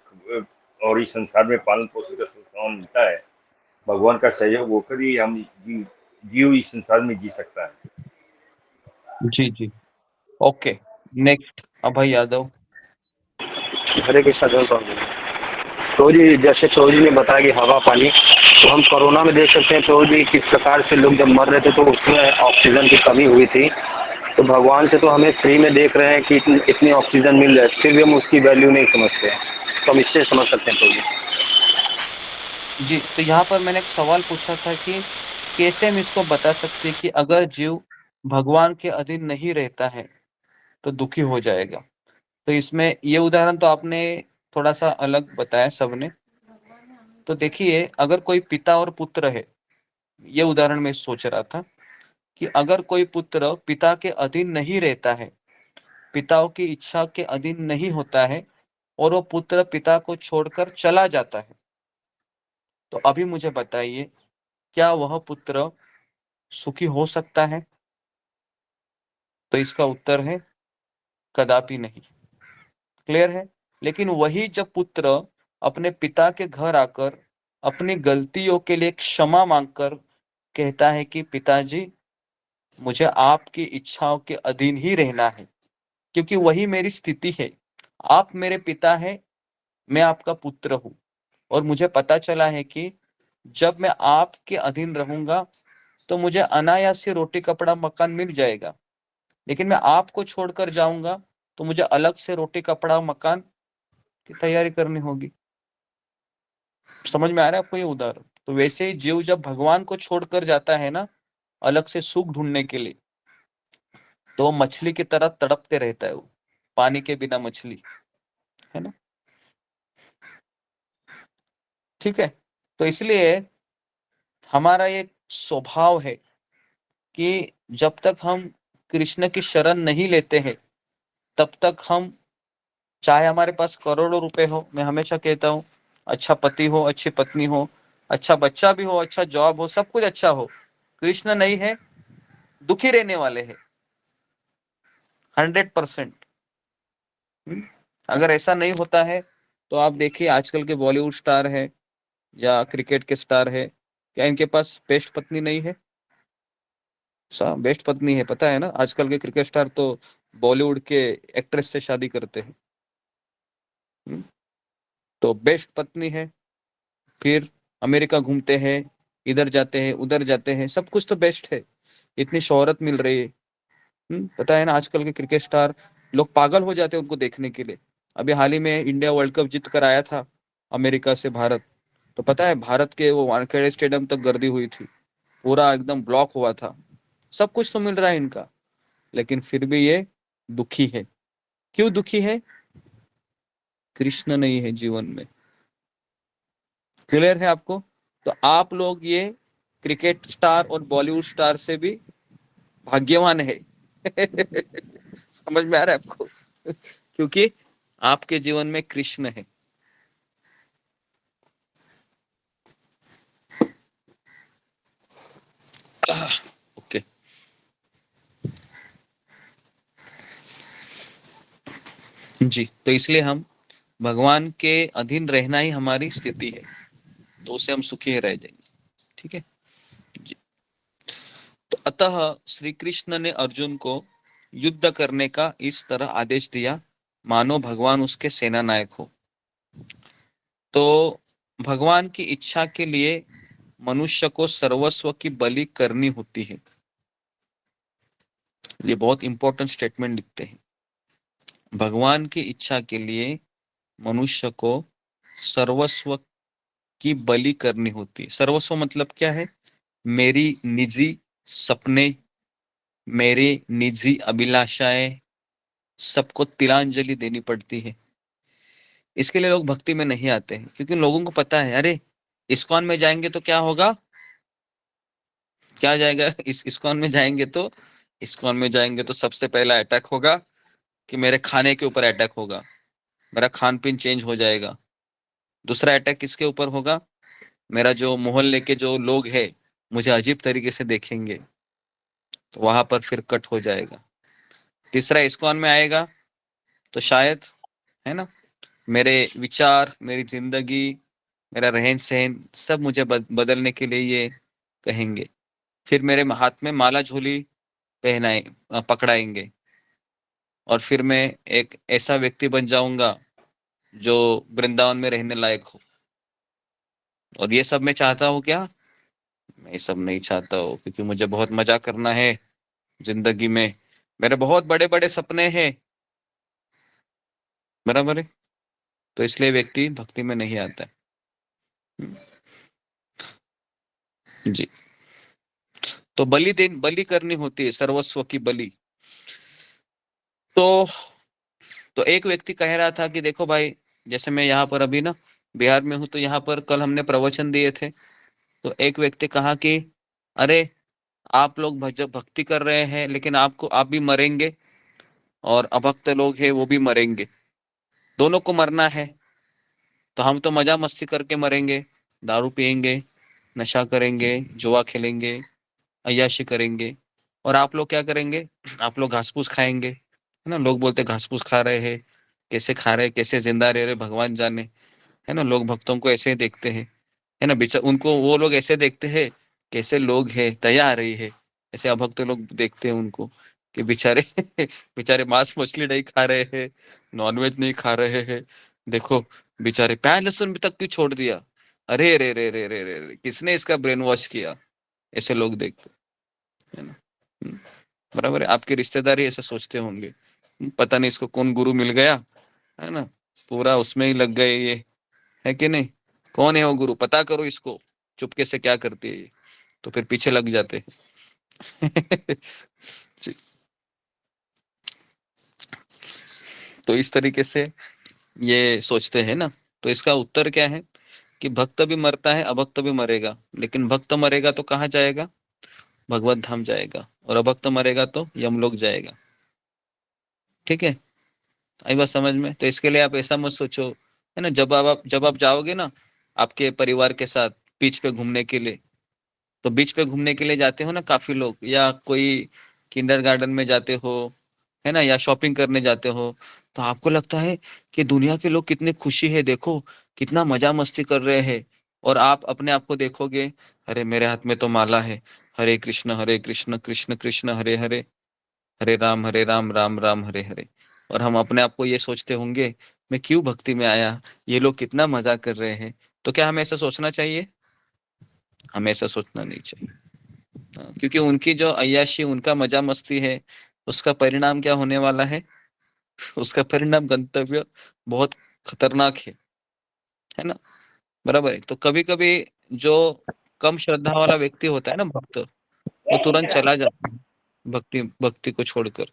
और इस संसार में पालन पोषण का सामान मिलता है। भगवान का सहयोग होकर ही हम जीव इस संसार में जी सकता है। जी जी, ओके। नेक्स्ट अभय यादव। हरे कृष्णा प्रभु जी, जैसे प्रभु जी ने बताया कि हवा पानी, तो हम कोरोना में देख सकते हैं प्रभु जी किस प्रकार से लोग जब मर रहे थे तो उसमें ऑक्सीजन की कमी हुई थी। तो भगवान से तो हमें फ्री में देख रहे हैं कि इतनी ऑक्सीजन मिल रहा है, फिर भी हम उसकी वैल्यू नहीं समझते हैं। तो हम इससे समझ सकते हैं प्रभु जी। तो यहाँ पर मैंने एक सवाल पूछा था कि कैसे हम इसको बता सकते हैं कि अगर जीव भगवान के अधीन नहीं रहता है तो दुखी हो जाएगा। तो इसमें ये उदाहरण तो आपने थोड़ा सा अलग बताया सबने। तो देखिए, अगर कोई पिता और पुत्र है, ये उदाहरण मैं सोच रहा था कि अगर कोई पुत्र पिता के अधीन नहीं रहता है, पिताओं की इच्छा के अधीन नहीं होता है और वो पुत्र पिता को छोड़कर चला जाता है, तो अभी मुझे बताइए, क्या वह पुत्र सुखी हो सकता है? तो इसका उत्तर है कदापि नहीं। क्लियर है? लेकिन वही जब पुत्र अपने पिता के घर आकर अपनी गलतियों के लिए क्षमा मांगकर कहता है कि पिताजी, मुझे आपकी इच्छाओं के अधीन ही रहना है, क्योंकि वही मेरी स्थिति है। आप मेरे पिता हैं, मैं आपका पुत्र हूं, और मुझे पता चला है कि जब मैं आपके अधीन रहूंगा तो मुझे अनायास से रोटी कपड़ा मकान मिल जाएगा, लेकिन मैं आपको छोड़कर जाऊंगा तो मुझे अलग से रोटी कपड़ा मकान की तैयारी करनी होगी। समझ में आ रहा है आपको ये उदाहरण? तो वैसे ही जीव जब भगवान को छोड़कर जाता है ना, अलग से सुख ढूंढने के लिए, तो मछली की तरह तड़पते रहता है, वो पानी के बिना मछली, है ना? ठीक है, तो इसलिए हमारा ये स्वभाव है कि जब तक हम कृष्ण की शरण नहीं लेते हैं तब तक हम, चाहे हमारे पास करोड़ों रुपए हो, मैं हमेशा कहता हूँ, अच्छा पति हो, अच्छी पत्नी हो, अच्छा बच्चा भी हो, अच्छा जॉब हो, सब कुछ अच्छा हो, कृष्ण नहीं है, दुखी रहने वाले हैं 100%। अगर ऐसा नहीं होता है तो आप देखिए, आजकल के बॉलीवुड स्टार है या क्रिकेट के स्टार है, क्या इनके पास बेस्ट पत्नी नहीं है? बेस्ट पत्नी है, पता है ना? आजकल के क्रिकेट स्टार तो बॉलीवुड के एक्ट्रेस से शादी करते हैं। तो बेस्ट पत्नी है, फिर अमेरिका घूमते हैं, इधर जाते हैं, उधर जाते हैं, सब कुछ तो बेस्ट है, इतनी शोहरत मिल रही है। पता है ना, आजकल के क्रिकेट स्टार, लोग पागल हो जाते हैं उनको देखने के लिए। अभी हाल ही में इंडिया वर्ल्ड कप जीत कर आया था अमेरिका से भारत, तो पता है भारत के वो वानखेड़े स्टेडियम तक गर्दी हुई थी, पूरा एकदम ब्लॉक हुआ था। सब कुछ तो मिल रहा है इनका, लेकिन फिर भी ये दुखी है। क्यों दुखी है? कृष्ण नहीं है जीवन में। क्लियर है आपको? तो आप लोग ये क्रिकेट स्टार और बॉलीवुड स्टार से भी भाग्यवान है। समझ में आ रहा है आपको? क्योंकि आपके जीवन में कृष्ण है। ओके, जी। तो इसलिए हम भगवान के अधीन रहना ही हमारी स्थिति है, तो उसे हम सुखी रह जाएंगे। ठीक है जी। तो अतः श्री कृष्ण ने अर्जुन को युद्ध करने का इस तरह आदेश दिया मानो भगवान उसके सेना नायक हो। तो भगवान की इच्छा के लिए मनुष्य को सर्वस्व की बलि करनी होती है। ये बहुत इंपॉर्टेंट स्टेटमेंट लिखते हैं। भगवान की इच्छा के लिए मनुष्य को सर्वस्व की बलि करनी होती है। सर्वस्व मतलब क्या है? मेरी निजी सपने, मेरी निजी अभिलाषाएं, सबको तिलांजलि देनी पड़ती है। इसके लिए लोग भक्ति में नहीं आते हैं, क्योंकि लोगों को पता है अरे इस्कॉन में जाएंगे तो क्या होगा, क्या जाएगा, इस्कॉन में जाएंगे तो सबसे पहला अटैक होगा कि मेरे खाने के ऊपर अटैक होगा, मेरा खान पीन चेंज हो जाएगा। दूसरा अटैक किसके ऊपर होगा? मेरा जो मोहल्ले के जो लोग हैं मुझे अजीब तरीके से देखेंगे, तो वहां पर फिर कट हो जाएगा। तीसरा इस्कॉन में आएगा तो शायद, है ना, मेरे विचार, मेरी जिंदगी, मेरा रहन सहन सब मुझे बदलने के लिए ये कहेंगे। फिर मेरे हाथ में माला झोली पकड़ाएंगे, और फिर मैं एक ऐसा व्यक्ति बन जाऊंगा जो वृंदावन में रहने लायक हो। और ये सब मैं चाहता हूँ क्या? मैं ये सब नहीं चाहता हूँ, क्योंकि मुझे बहुत मजा करना है जिंदगी में, मेरे बहुत बड़े बड़े सपने हैं, बराबर है। तो इसलिए व्यक्ति भक्ति में नहीं आता है। जी, तो बलि करनी होती है, सर्वस्व की बलि। तो एक व्यक्ति कह रहा था कि देखो भाई, जैसे मैं यहाँ पर अभी ना बिहार में हूँ, तो यहाँ पर कल हमने प्रवचन दिए थे, तो एक व्यक्ति कहा कि अरे आप लोग जब भक्ति कर रहे हैं, लेकिन आप भी मरेंगे, और अभक्त लोग हैं वो भी मरेंगे, दोनों को मरना है। तो हम तो मजा मस्ती करके मरेंगे, दारू पियेंगे, नशा करेंगे, जुआ खेलेंगे, अय्याशी करेंगे, और आप लोग क्या करेंगे? आप लोग घास फूस खाएंगे, है ना। लोग बोलते घास फूस खा रहे हैं, कैसे खा रहे, कैसे जिंदा रह रहे, भगवान जाने, है ना। लोग भक्तों को ऐसे देखते हैं, है ना, उनको वो लोग ऐसे देखते हैं, कैसे लोग हैं, दया आ रही है। ऐसे अभक्त लोग देखते हैं उनको कि बेचारे बेचारे मांस मछली नहीं खा रहे हैं, नॉनवेज नहीं खा रहे हैं, देखो बेचारे प्याज लहसुन भी तक क्यों छोड़ दिया, अरे रे रे रे रे रे रे, किसने इसका ब्रेन वॉश किया, ऐसे लोग देखते है ना। बराबर है। आपके रिश्तेदार ही ऐसे सोचते होंगे, पता नहीं इसको कौन गुरु मिल गया, है ना, पूरा उसमें ही लग गए ये, है कि नहीं। कौन है वो गुरु, पता करो इसको, चुपके से क्या करती है ये, तो फिर पीछे लग जाते जी। तो इस तरीके से ये सोचते हैं ना। तो इसका उत्तर क्या है कि भक्त भी मरता है, अभक्त भी मरेगा, लेकिन भक्त मरेगा तो कहाँ जाएगा? भगवत धाम जाएगा, और अभक्त मरेगा तो यमलोक जाएगा। ठीक है, आई बात समझ में। तो इसके लिए आप ऐसा मत सोचो, है ना, जब आप जाओगे ना आपके परिवार के साथ बीच पे घूमने के लिए, तो बीच पे घूमने के लिए जाते हो ना काफी लोग, या कोई किंडरगार्टन में जाते हो, है ना, या शॉपिंग करने जाते हो, तो आपको लगता है कि दुनिया के लोग कितने खुशी है, देखो कितना मजा मस्ती कर रहे हैं, और आप अपने आप को देखोगे, अरे मेरे हाथ में तो माला है, हरे कृष्ण कृष्ण कृष्ण हरे हरे, हरे राम राम राम हरे हरे। और हम अपने आप को ये सोचते होंगे, मैं क्यों भक्ति में आया, ये लोग कितना मजा कर रहे हैं। तो क्या हमें ऐसा सोचना चाहिए? हमें ऐसा सोचना नहीं चाहिए। क्योंकि उनकी जो अय्याशी, उनका मजा मस्ती है, उसका परिणाम क्या होने वाला है? उसका परिणाम गंतव्य बहुत खतरनाक है ना, बराबर है। तो कभी कभी जो कम श्रद्धा वाला व्यक्ति होता है ना, भक्त, वो तुरंत चला जाता है भक्ति को छोड़कर।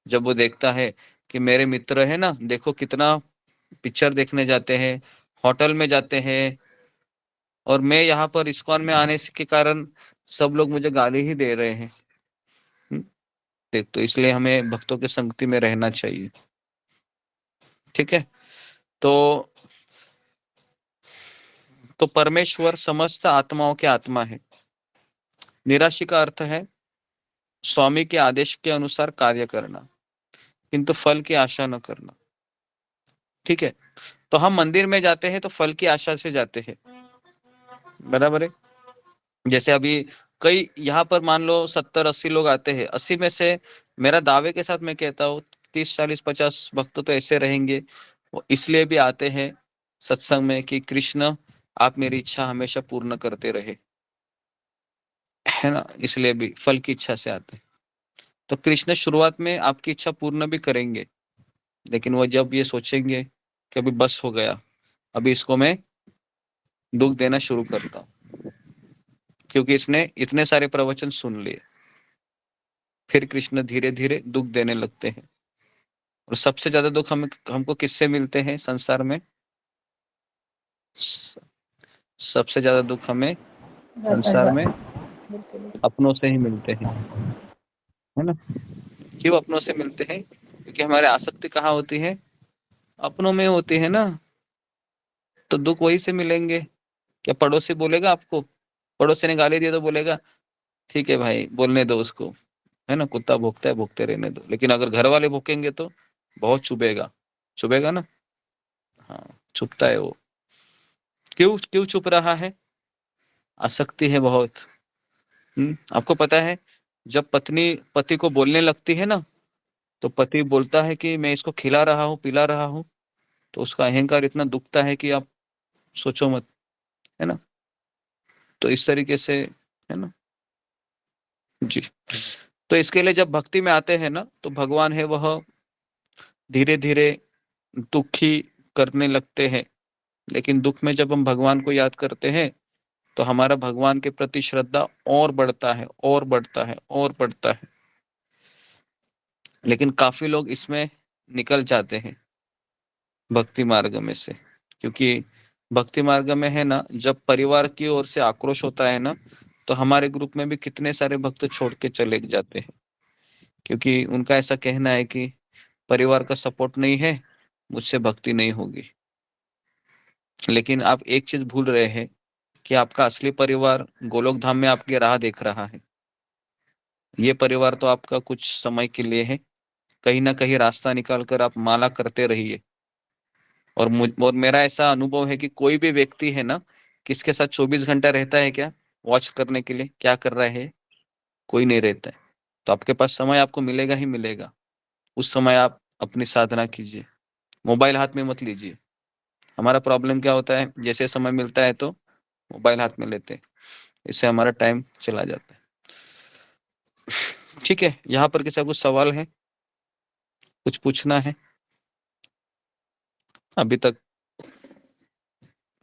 जब वो देखता है कि मेरे मित्र है ना, देखो कितना पिक्चर देखने जाते हैं, होटल में जाते हैं, और मैं यहाँ पर इस्कॉन में आने के कारण सब लोग मुझे गाली ही दे रहे हैं। तो इसलिए हमें भक्तों के संगति में रहना चाहिए। ठीक है, तो परमेश्वर समस्त आत्माओं के आत्मा है। निराशी का अर्थ है स्वामी के आदेश के अनुसार कार्य करना, किंतु फल की आशा न करना। ठीक है, तो हम मंदिर में जाते हैं तो फल की आशा से जाते हैं, बराबर है। जैसे अभी कई यहाँ पर मान लो 70-80 लोग आते हैं, 80 में से मेरा दावे के साथ मैं कहता हूँ 30-40-50 भक्त तो ऐसे रहेंगे, वो इसलिए भी आते हैं सत्संग में कि कृष्ण आप मेरी इच्छा हमेशा पूर्ण करते रहे, है ना, इसलिए भी फल की इच्छा से आते हैं। तो कृष्ण शुरुआत में आपकी इच्छा पूर्ण भी करेंगे, लेकिन वो जब ये सोचेंगे कि अभी बस हो गया, अभी इसको मैं दुख देना शुरू करता हूँ, क्योंकि इसने इतने सारे प्रवचन सुन लिए, फिर कृष्ण धीरे धीरे दुख देने लगते हैं। और सबसे ज्यादा दुख हमको किससे मिलते हैं संसार में? सबसे ज्यादा दुख हमें संसार में अपनों से ही मिलते हैं, है ना? क्यों अपनों से मिलते हैं? क्योंकि हमारे आसक्ति कहाँ होती है? अपनों में होती है ना। तो दुख वही से मिलेंगे। क्या पड़ोसी बोलेगा आपको? पड़ोसी ने गाली दिया तो बोलेगा ठीक है भाई बोलने दो उसको, है ना, कुत्ता भोंकता है भोंकते रहने दो। लेकिन अगर घर वाले भोंकेंगे तो बहुत चुभेगा, चुभेगा ना। हाँ, चुभता है वो। क्यों क्यों चुप रहा है? आसक्ति है बहुत। आपको पता है जब पत्नी पति को बोलने लगती है ना, तो पति बोलता है कि मैं इसको खिला रहा हूँ पिला रहा हूँ, तो उसका अहंकार इतना दुखता है कि आप सोचो मत, है ना। तो इस तरीके से, है ना जी। तो इसके लिए जब भक्ति में आते हैं ना, तो भगवान है वह धीरे धीरे दुखी करने लगते हैं। लेकिन दुख में जब हम भगवान को याद करते हैं, तो हमारा भगवान के प्रति श्रद्धा और बढ़ता है और बढ़ता है और बढ़ता है। लेकिन काफी लोग इसमें निकल जाते हैं भक्ति मार्ग में से, क्योंकि भक्ति मार्ग में है ना, जब परिवार की ओर से आक्रोश होता है ना, तो हमारे ग्रुप में भी कितने सारे भक्त छोड़ के चले जाते हैं, क्योंकि उनका ऐसा कहना है कि परिवार का सपोर्ट नहीं है, मुझसे भक्ति नहीं होगी। लेकिन आप एक चीज भूल रहे हैं कि आपका असली परिवार गोलोक धाम में आपकी राह देख रहा है। ये परिवार तो आपका कुछ समय के लिए है, कहीं ना कहीं रास्ता निकाल कर आप माला करते रहिए। और मेरा ऐसा अनुभव है कि कोई भी व्यक्ति है ना, किसके साथ 24 घंटा रहता है क्या वॉच करने के लिए क्या कर रहा है? कोई नहीं रहता है। तो आपके पास समय आपको मिलेगा ही मिलेगा। उस समय आप अपनी साधना कीजिए, मोबाइल हाथ में मत लीजिए। हमारा प्रॉब्लम क्या होता है, जैसे समय मिलता है तो मोबाइल हाथ में लेते हैं, इससे हमारा टाइम चला जाता है। ठीक है, यहाँ पर किसी का कुछ सवाल है, कुछ पूछना है अभी तक?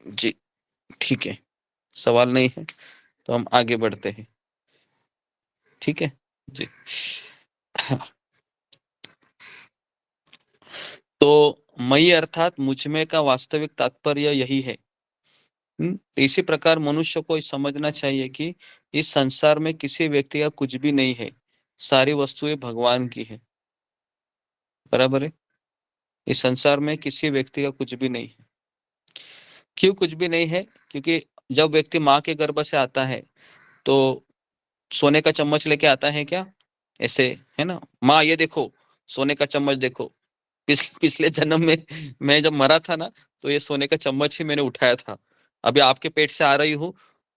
जी ठीक है, सवाल नहीं है तो हम आगे बढ़ते हैं। ठीक है जी। तो मई अर्थात मुझमें का वास्तविक तात्पर्य यही है। इसी प्रकार मनुष्य को समझना चाहिए कि इस संसार में किसी व्यक्ति का कुछ भी नहीं है, सारी वस्तुएं भगवान की है। बराबर है? इस संसार में किसी व्यक्ति का कुछ भी नहीं है। क्यों कुछ भी नहीं है? क्योंकि जब व्यक्ति माँ के गर्भ से आता है तो सोने का चम्मच लेके आता है क्या? ऐसे, है ना, माँ ये देखो सोने का चम्मच देखो। पिछले जन्म में मैं जब मरा था ना, तो ये सोने का चम्मच ही मैंने उठाया था। अभी आपके पेट से आ रही हूँ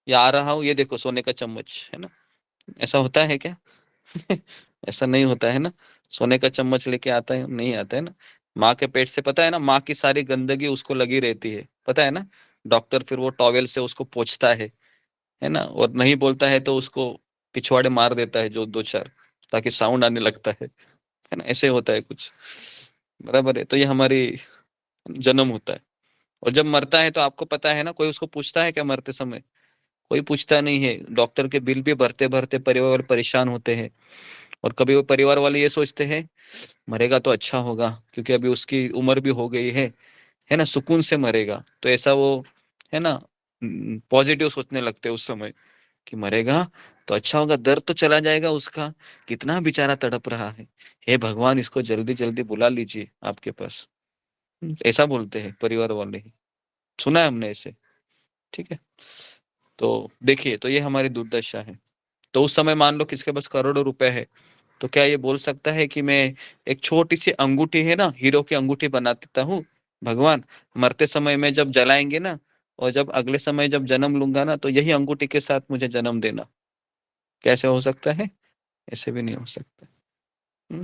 या आ रहा हूँ, ये देखो सोने का चम्मच, है ना। ऐसा होता है क्या? ऐसा नहीं होता है ना। सोने का चम्मच लेके आता है नहीं आता है ना। माँ के पेट से, पता है ना, माँ की सारी गंदगी उसको लगी रहती है, पता है ना। डॉक्टर फिर वो टॉवेल से उसको पोंछता है ना, और नहीं बोलता है तो उसको पिछवाड़े मार देता है जो 2-4, ताकि साउंड आने लगता है ना। ऐसे होता है कुछ। बराबर है? तो ये हमारी जन्म होता है। और जब मरता है तो आपको पता है ना, कोई उसको पूछता है क्या मरते समय? कोई पूछता नहीं है। डॉक्टर के बिल भी भरते भरते परिवार वाले परेशान होते हैं। और कभी वो परिवार वाले ये सोचते हैं मरेगा तो अच्छा होगा, क्योंकि अभी उसकी उम्र भी हो गई है ना, सुकून से मरेगा। तो ऐसा वो, है ना, पॉजिटिव सोचने लगते हैं उस समय कि मरेगा तो अच्छा होगा, दर्द तो चला जाएगा उसका, कितना बेचारा तड़प रहा है, हे भगवान इसको जल्दी जल्दी बुला लीजिए आपके पास। ऐसा बोलते हैं परिवार वाले ही, सुना है हमने ऐसे। ठीक है, तो देखिए, तो ये हमारी दुर्दशा है। तो उस समय मान लो किसके पास करोड़ों रुपए है, तो क्या ये बोल सकता है कि मैं एक छोटी सी अंगूठी, है ना, हीरो की अंगूठी बना देता हूँ भगवान, मरते समय में जब जलाएंगे ना, और जब अगले समय जब जन्म लूंगा ना, तो यही अंगूठी के साथ मुझे जन्म देना? कैसे हो सकता है? ऐसे भी नहीं हो सकता।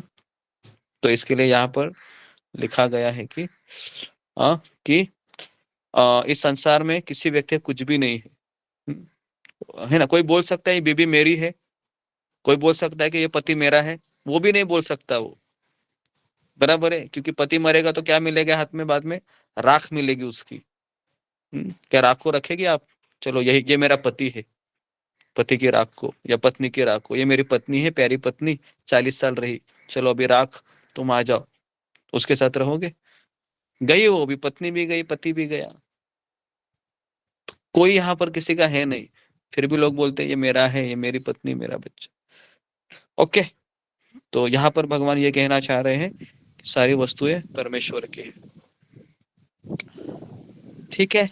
तो इसके लिए यहाँ पर लिखा गया है कि कि इस संसार में किसी व्यक्ति का कुछ भी नहीं है ना। कोई बोल सकता है ये बीबी मेरी है, कोई बोल सकता है कि ये पति मेरा है, वो भी नहीं बोल सकता वो, बराबर है, क्योंकि पति मरेगा तो क्या मिलेगा हाथ में बाद में? राख मिलेगी उसकी। क्या राख को रखेगी आप? चलो यही, ये मेरा पति है, पति की राख को या पत्नी की राख को, ये मेरी पत्नी है, प्यारी पत्नी, 40 साल रही, चलो अभी राख तुम आ जाओ, उसके साथ रहोगे? गई, वो भी पत्नी भी गई, पति भी गया, कोई यहाँ पर किसी का है नहीं, फिर भी लोग बोलते हैं ये मेरा है, ये मेरी पत्नी, मेरा बच्चा। ओके, तो यहाँ पर भगवान ये कहना चाह रहे हैं कि सारी वस्तुएं परमेश्वर की है। ठीक है,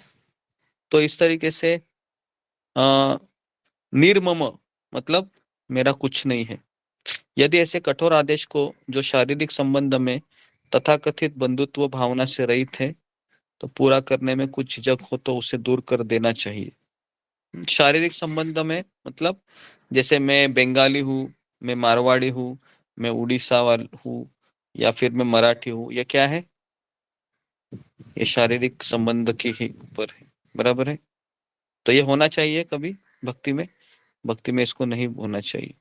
तो इस तरीके से निर्मम मतलब मेरा कुछ नहीं है। यदि ऐसे कठोर आदेश को जो शारीरिक संबंध में तथाकथित बंधुत्व भावना से रहित है तो पूरा करने में कुछ झिझक हो तो उसे दूर कर देना चाहिए। शारीरिक संबंध में मतलब जैसे मैं बंगाली हूँ, मैं मारवाड़ी हूँ, मैं उड़ीसा वाला हूँ, या फिर मैं मराठी हूँ, ये क्या है? ये शारीरिक संबंध के ही ऊपर है, बराबर है। तो ये होना चाहिए कभी भक्ति में, भक्ति में इसको नहीं होना चाहिए।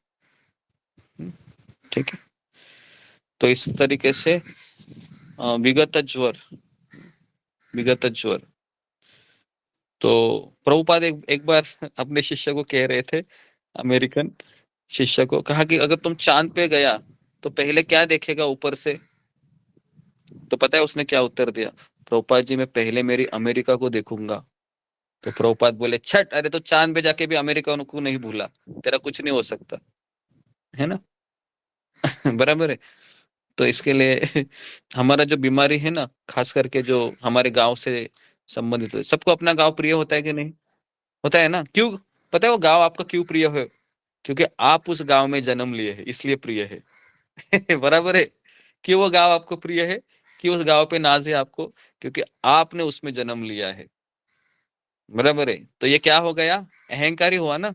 ठीक है, तो इस तरीके से विगत ज्वर, विगत ज्वर, तो प्रभुपाद एक बार अपने शिष्य को कह रहे थे, अमेरिकन शिष्य को कहा कि अगर तुम चांद पे गया तो पहले क्या देखेगा ऊपर से? तो पता है उसने क्या उत्तर दिया? प्रभुपाद जी मैं पहले मेरी अमेरिका को देखूंगा। तो प्रभुपाद बोले छट, अरे तो चांद पे जाके भी अमेरिका को नहीं भूला, तेरा कुछ नहीं हो सकता है ना। बराबर है। तो इसके लिए हमारा जो बीमारी है ना, खास करके जो हमारे गांव से संबंधित है, सबको अपना गांव प्रिय होता है कि नहीं? होता है ना। क्यों पता है वो गांव आपका क्यों प्रिय है? क्योंकि आप उस गांव में जन्म लिए हैं, इसलिए प्रिय है। बराबर है। कि वो गांव आपको प्रिय है, कि उस गांव पे नाज है आपको, क्योंकि आपने उसमें जन्म लिया है। बराबर है। तो ये क्या हो गया? अहंकारी हुआ ना।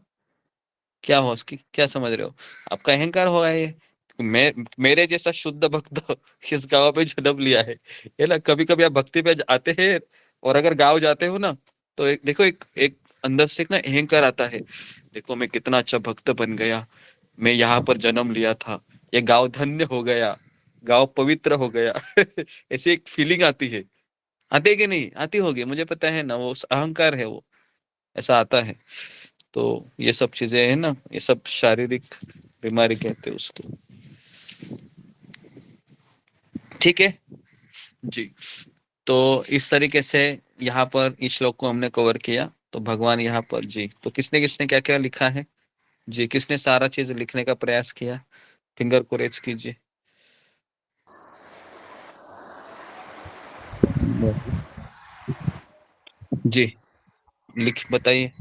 क्या हो उसकी, क्या समझ रहे हो? आपका अहंकार होगा ये, मेरे जैसा शुद्ध भक्त इस गांव पे जन्म लिया है ना। कभी कभी आप भक्ति पे आते हैं और अगर गांव जाते हो ना तो देखो एक अंदर से एक ना अहंकार आता है, देखो मैं कितना अच्छा भक्त बन गया, मैं यहाँ पर जन्म लिया था, ये गांव धन्य हो गया, गांव पवित्र हो गया। ऐसी एक फीलिंग आती है। आती है कि नहीं? आती होगी, मुझे पता है ना, वो अहंकार है, वो ऐसा आता है। तो ये सब चीजें है ना, ये सब शारीरिक बीमारी कहते हैं उसको। ठीक है जी। तो इस तरीके से यहाँ पर इस श्लोक को हमने कवर किया। तो भगवान यहाँ पर जी, तो किसने किसने क्या क्या लिखा है जी? किसने सारा चीज लिखने का प्रयास किया? फिंगर को रेज कीजिए। जी लिख बताइए।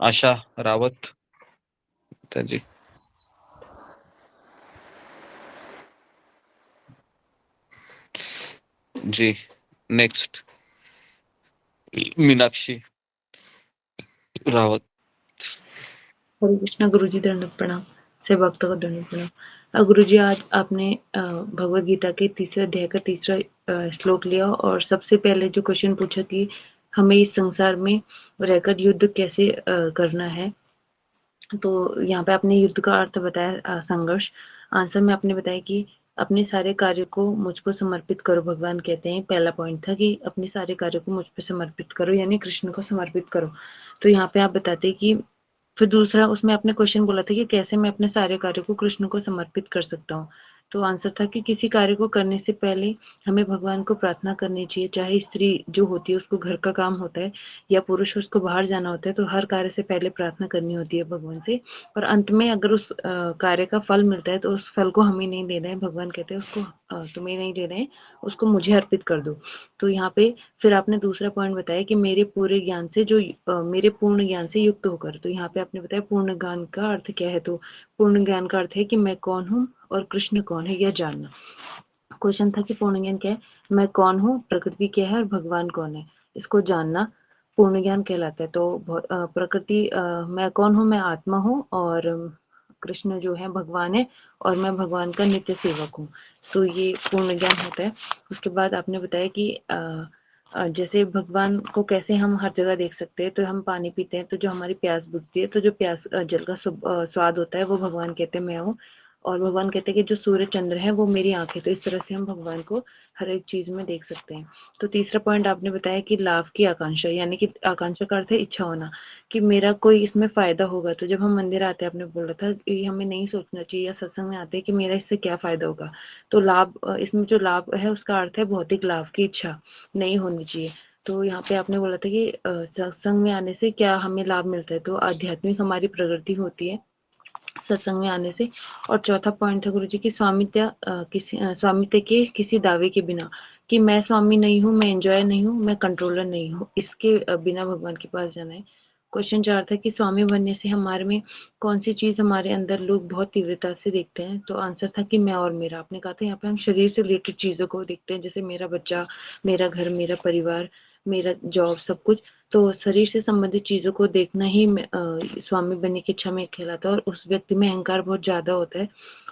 आशा रावत जी। जी नेक्स्ट मीनाक्षी रावत। हरे कृष्णा गुरुजी, दंडवत प्रणाम। से भक्तों को दंडवत प्रणाम। गुरुजी आज आपने भगवत गीता के तीसरे अध्याय का तीसरा श्लोक लिया और सबसे पहले जो क्वेश्चन पूछा कि हमें इस संसार में रहकर युद्ध कैसे करना है, तो यहाँ पे आपने युद्ध का अर्थ बताया संघर्ष। आंसर में आपने बताया कि अपने सारे कार्य को मुझको समर्पित करो, भगवान कहते हैं। पहला पॉइंट था कि अपने सारे कार्य को मुझ पे समर्पित करो, यानी कृष्ण को समर्पित करो। तो यहाँ पे आप बताते कि फिर दूसरा उसमें आपने क्वेश्चन बोला था कि कैसे मैं अपने सारे कार्य को कृष्ण को समर्पित कर सकता हूँ। तो आंसर था कि किसी कार्य को करने से पहले हमें भगवान को प्रार्थना करनी चाहिए। चाहे स्त्री जो होती है उसको घर का काम होता है या पुरुष उसको बाहर जाना होता है, तो हर कार्य से पहले प्रार्थना करनी होती है भगवान से। और अंत में अगर उस कार्य का फल मिलता है तो उस फल को हमें नहीं देना है। भगवान कहते हैं उसको तुम्हें नहीं देना है, उसको मुझे अर्पित कर दो। तो यहाँ पे फिर आपने दूसरा पॉइंट बताया कि मेरे पूरे ज्ञान से जो मेरे पूर्ण ज्ञान से युक्त होकर। तो यहाँ पे आपने बताया पूर्ण ज्ञान का अर्थ क्या है। तो पूर्ण ज्ञान का अर्थ है कि मैं कौन हूँ और कृष्ण कौन है यह जानना। क्वेश्चन था कि पूर्ण ज्ञान क्या है, मैं कौन हूँ, प्रकृति क्या है और भगवान कौन है, इसको जानना पूर्ण ज्ञान कहलाता है। तो प्रकृति मैं कौन हूँ, मैं आत्मा हूँ और कृष्ण जो है भगवान है और मैं भगवान का नित्य सेवक हूँ। तो ये पूर्ण ज्ञान होता है। उसके बाद आपने बताया कि जैसे भगवान को कैसे हम हर जगह देख सकते हैं। तो हम पानी पीते हैं तो जो हमारी प्यास बुझती है, तो जो प्यास जल का स्वाद होता है वो भगवान कहते हैं मैं हूँ। और भगवान कहते हैं कि जो सूर्य चंद्र है वो मेरी आंख है। तो इस तरह से हम भगवान को हर एक चीज में देख सकते हैं। तो तीसरा पॉइंट आपने बताया कि लाभ की आकांक्षा, यानी कि आकांक्षा का अर्थ है इच्छा होना कि मेरा कोई इसमें फायदा होगा। तो जब हम मंदिर आते हैं, आपने बोला था कि हमें नहीं सोचना चाहिए, या सत्संग में आते हैं कि मेरा इससे क्या फायदा होगा। तो लाभ, इसमें जो लाभ है उसका अर्थ है भौतिक लाभ की इच्छा नहीं होनी चाहिए। तो यहाँ पे आपने बोला था कि सत्संग में आने से क्या हमें लाभ मिलता है, तो आध्यात्मिक हमारी प्रगति होती है सत्संग में आने से। और चौथा पॉइंट था गुरुजी की स्वामित्व के किसी दावे के बिना, कि मैं स्वामी नहीं हूँ, मैं एंजॉय नहीं हूँ, मैं कंट्रोलर नहीं हूँ, इसके बिना भगवान के पास जाना है। क्वेश्चन 4 था कि स्वामी बनने से हमारे में कौन सी चीज हमारे अंदर लोग बहुत तीव्रता से देखते हैं, तो आंसर था कि मैं और मेरा। आपने कहा था यहाँ पे हम शरीर से रिलेटेड चीजों को देखते हैं, जैसे मेरा बच्चा, मेरा घर, मेरा परिवार, मेरा जॉब, सब कुछ। तो शरीर से संबंधित चीजों को देखना ही स्वामी बनने की इच्छा में कहलाता है, और उस व्यक्ति में अहंकार बहुत ज्यादा होता है।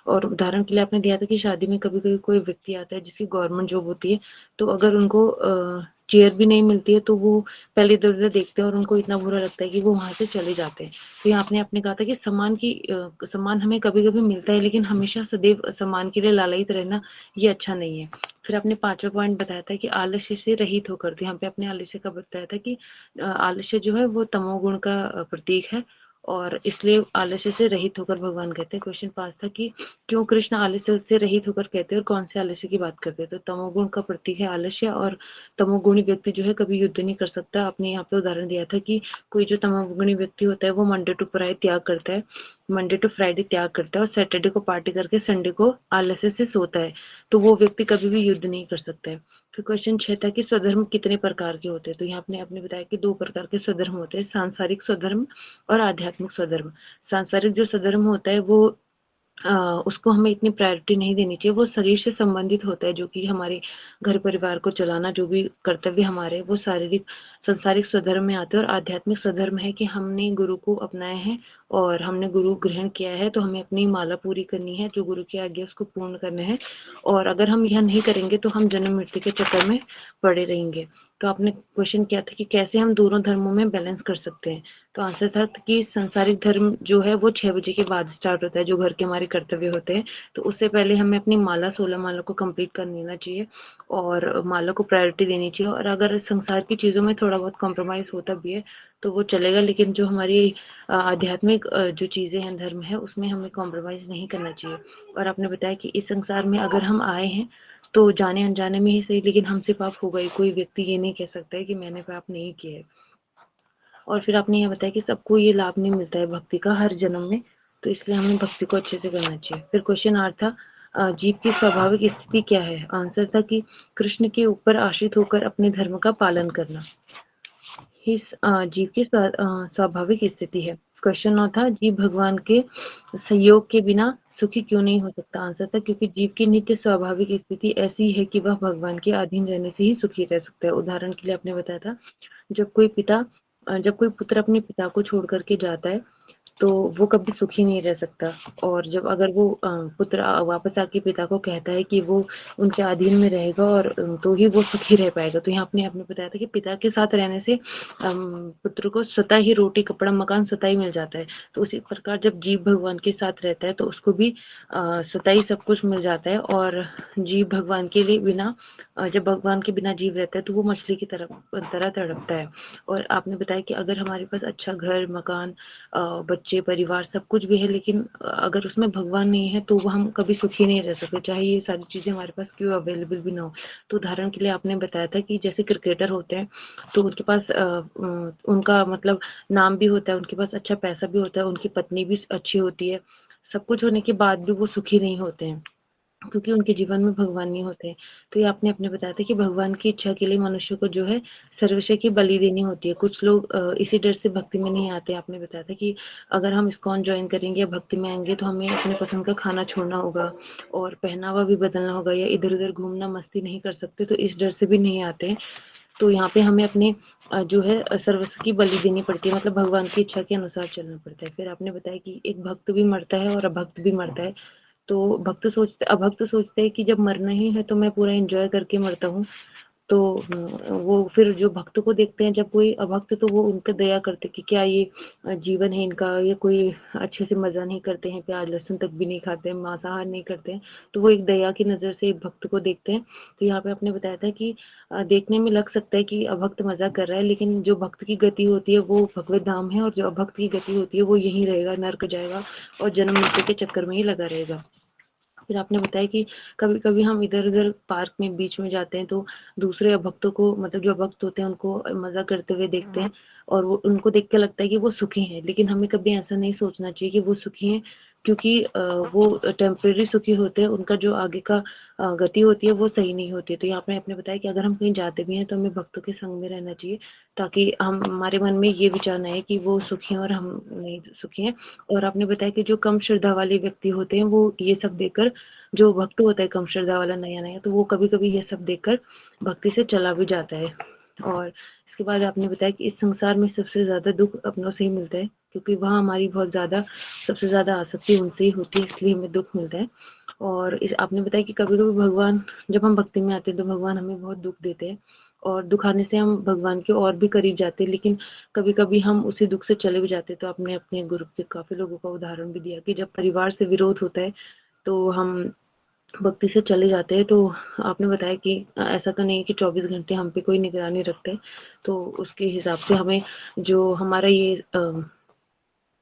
और उदाहरण के लिए आपने दिया था कि शादी में कभी कभी कोई व्यक्ति आता है जिसकी गवर्नमेंट जॉब होती है, तो अगर उनको चेयर भी नहीं मिलती है तो वो पहले इधर उधर देखते हैं और उनको इतना बुरा लगता है कि वो वहां से चले जाते हैं। तो यहाँ आपने कहा था कि सम्मान हमें कभी कभी मिलता है, लेकिन हमेशा सदैव सम्मान के लिए लालयित रहना ये अच्छा नहीं है। फिर आपने 5वां पॉइंट बताया था कि आलस्य से रहित होकर, तो यहाँ पे आपने आलस्य का बताया था कि आलस्य जो है वो तमोगुण का प्रतीक है, और इसलिए आलस्य से रहित होकर भगवान कहते हैं। क्वेश्चन 5 था कि क्यों कृष्ण आलस्य से रहित होकर कहते हैं, और कौन से आलस्य की बात करते हैं, तो तमोगुण का प्रतीक है आलस्य, और तमोगुणी व्यक्ति जो है कभी युद्ध नहीं कर सकता। आपने यहाँ पे उदाहरण दिया था कि कोई जो तमोगुणी व्यक्ति होता है वो मंडे टू फ्राइडे त्याग करता है, मंडे टू फ्राइडे त्याग करता है, और सैटरडे को पार्टी करके संडे को आलस्य से सोता है, तो वो व्यक्ति कभी भी युद्ध नहीं कर सकता है। फिर क्वेश्चन 6 था कि स्वधर्म कितने प्रकार के होते हैं, तो यहाँ आपने बताया कि 2 प्रकार के स्वधर्म होते हैं, सांसारिक स्वधर्म और आध्यात्मिक स्वधर्म। सांसारिक जो स्वधर्म होता है वो उसको हमें इतनी प्रायोरिटी नहीं देनी चाहिए, वो शरीर से संबंधित होता है, जो कि हमारे घर परिवार को चलाना, जो भी कर्तव्य हमारे, वो शारीरिक संसारिक स्वधर्म में आते हैं। और आध्यात्मिक स्वधर्म है कि हमने गुरु को अपनाया है और हमने गुरु ग्रहण किया है, तो हमें अपनी माला पूरी करनी है, जो गुरु की आज्ञा उसको पूर्ण करना है, और अगर हम यह नहीं करेंगे तो हम जन्म मृत्यु के चक्कर में पड़े रहेंगे। तो आपने क्वेश्चन किया था कि कैसे हम दोनों धर्मों में बैलेंस कर सकते हैं, तो आंसर था कि संसारिक धर्म जो है वो 6 बजे के बाद स्टार्ट होता है, जो घर के हमारे कर्तव्य होते हैं, तो उससे पहले हमें अपनी माला 16 माला को कंप्लीट कर लेना चाहिए और माला को प्रायोरिटी देनी चाहिए। और अगर संसार की चीज़ों में थोड़ा बहुत कॉम्प्रोमाइज़ होता भी है तो वो चलेगा, लेकिन जो हमारी आध्यात्मिक जो चीज़ें हैं, धर्म है, उसमें हमें कॉम्प्रोमाइज़ नहीं करना चाहिए। और आपने बताया कि इस संसार में अगर हम आए हैं तो जाने अनजाने में ही सही, लेकिन हमसे पाप होगा ही, कोई व्यक्ति ये नहीं कह सकता है कि मैंने पाप नहीं किया है। और फिर आपने ये बताया कि सबको ये लाभ नहीं मिलता है भक्ति का हर जन्म में, तो इसलिए हमें भक्ति को अच्छे से करना चाहिए। फिर क्वेश्चन 8 था जीव की स्वाभाविक स्थिति क्या है, आंसर था कि कृष्ण के ऊपर आश्रित होकर अपने धर्म का पालन करना ही जीव की स्वाभाविक स्थिति है। क्वेश्चन 9 था जीव भगवान के सहयोग के बिना सुखी क्यों नहीं हो सकता, आंसर था क्योंकि जीव की नित्य स्वाभाविक स्थिति ऐसी है कि वह भगवान के अधीन रहने से ही सुखी रह सकता है। उदाहरण के लिए आपने बताया था जब कोई पुत्र अपने पिता को छोड़ करके जाता है तो वो कभी सुखी नहीं रह सकता, और जब अगर वो पुत्र वापस आके पिता को कहता है कि वो उनके अधीन में रहेगा और तो ही वो सुखी रह पाएगा। तो यहाँ आपने बताया था कि पिता के साथ रहने से पुत्र को स्वतः ही रोटी कपड़ा मकान स्वतः ही मिल जाता है, तो उसी प्रकार जब जीव भगवान के साथ रहता है तो उसको भी स्वतः ही सब कुछ मिल जाता है। और जीव भगवान के लिए बिना जब भगवान के बिना जीव रहता है तो वो मछली की तरह तड़पता है। और आपने बताया कि अगर हमारे पास अच्छा घर मकान बच्चे परिवार सब कुछ भी है, लेकिन अगर उसमें भगवान नहीं है तो वो हम कभी सुखी नहीं रह सकते, चाहे ये सारी चीज़ें हमारे पास क्यों अवेलेबल भी ना हो। तो उदाहरण के लिए आपने बताया था कि जैसे क्रिकेटर होते हैं तो उनके पास उनका मतलब नाम भी होता है, उनके पास अच्छा पैसा भी होता है, उनकी पत्नी भी अच्छी होती है, सब कुछ होने के बाद भी वो सुखी नहीं होते हैं क्योंकि उनके जीवन में भगवान नहीं होते। तो ये आपने अपने बताया था कि भगवान की इच्छा के लिए मनुष्य को जो है सर्वस्व की बलि देनी होती है। कुछ लोग इसी डर से भक्ति में नहीं आते। आपने बताया था कि अगर हम इस्कॉन ज्वाइन करेंगे या भक्ति में आएंगे तो हमें अपने पसंद का खाना छोड़ना होगा और पहनावा भी बदलना होगा या इधर उधर घूमना मस्ती नहीं कर सकते, तो इस डर से भी नहीं आते। तो यहाँ पे हमें अपने जो है सर्वस्व की बलि देनी पड़ती है, मतलब भगवान की इच्छा के अनुसार चलना पड़ता है। फिर आपने बताया कि एक भक्त भी मरता है और अभक्त भी मरता है। तो अभक्त सोचते हैं कि जब मरना ही है तो मैं पूरा एंजॉय करके मरता हूँ, तो वो फिर जो भक्त को देखते हैं, जब कोई अभक्त, तो वो उन पे दया करते कि क्या ये जीवन है इनका, ये कोई अच्छे से मज़ा नहीं करते हैं, प्याज लहसुन तक भी नहीं खाते हैं, मांसाहार नहीं करते हैं, तो वो एक दया की नज़र से एक भक्त को देखते हैं। तो यहाँ पे आपने बताया था कि देखने में लग सकता है कि अभक्त मज़ा कर रहा है, लेकिन जो भक्त की गति होती है वो भगवत धाम है, और जो अभक्त की गति होती है वो यहीं रहेगा, नर्क जाएगा और जन्म मृत्यु के चक्कर में ही लगा रहेगा। फिर आपने बताया कि कभी-कभी हम इधर-उधर पार्क में बीच में जाते हैं, तो दूसरे अभक्तों को, मतलब जो अभक्त होते हैं उनको मज़ा करते हुए देखते हैं, और वो उनको देख के लगता है कि वो सुखी हैं, लेकिन हमें कभी ऐसा नहीं सोचना चाहिए कि वो सुखी हैं, क्योंकि वो टेम्परेरी सुखी होते हैं, उनका जो आगे का गति होती है वो सही नहीं होती है। तो यहाँ पे आपने बताया कि अगर हम कहीं जाते भी हैं तो हमें भक्तों के संग में रहना चाहिए, ताकि हमारे मन में ये विचार ना आए कि वो सुखी हैं और हम नहीं सुखी हैं। और आपने बताया कि जो कम श्रद्धा वाले व्यक्ति होते हैं वो ये सब देखकर, जो भक्त होता है कम श्रद्धा वाला नया-नया, तो वो कभी-कभी ये सब देखकर भक्ति से चला भी जाता है। और इसके बाद आपने बताया कि इस संसार में सबसे ज़्यादा दुःख अपनों से ही मिलता है, क्योंकि वहाँ हमारी बहुत ज़्यादा, सबसे ज़्यादा आसक्ति उनसे ही होती है, इसलिए हमें दुःख मिलता है। और इस आपने बताया कि कभी-कभी भगवान, जब हम भक्ति में आते हैं तो भगवान हमें बहुत दुःख देते हैं, और दुखाने से हम भगवान के और भी करीब जाते हैं, लेकिन कभी-कभी हम उसी दुःख से चले भी जाते हैं। तो आपने अपने ग्रुप के काफ़ी लोगों का उदाहरण भी दिया कि जब परिवार से विरोध होता है तो हम भक्ति से चले जाते हैं। तो आपने बताया कि ऐसा तो नहीं है कि 24 घंटे हम पे कोई निगरानी रखते हैं, तो उसके हिसाब से हमें जो हमारा ये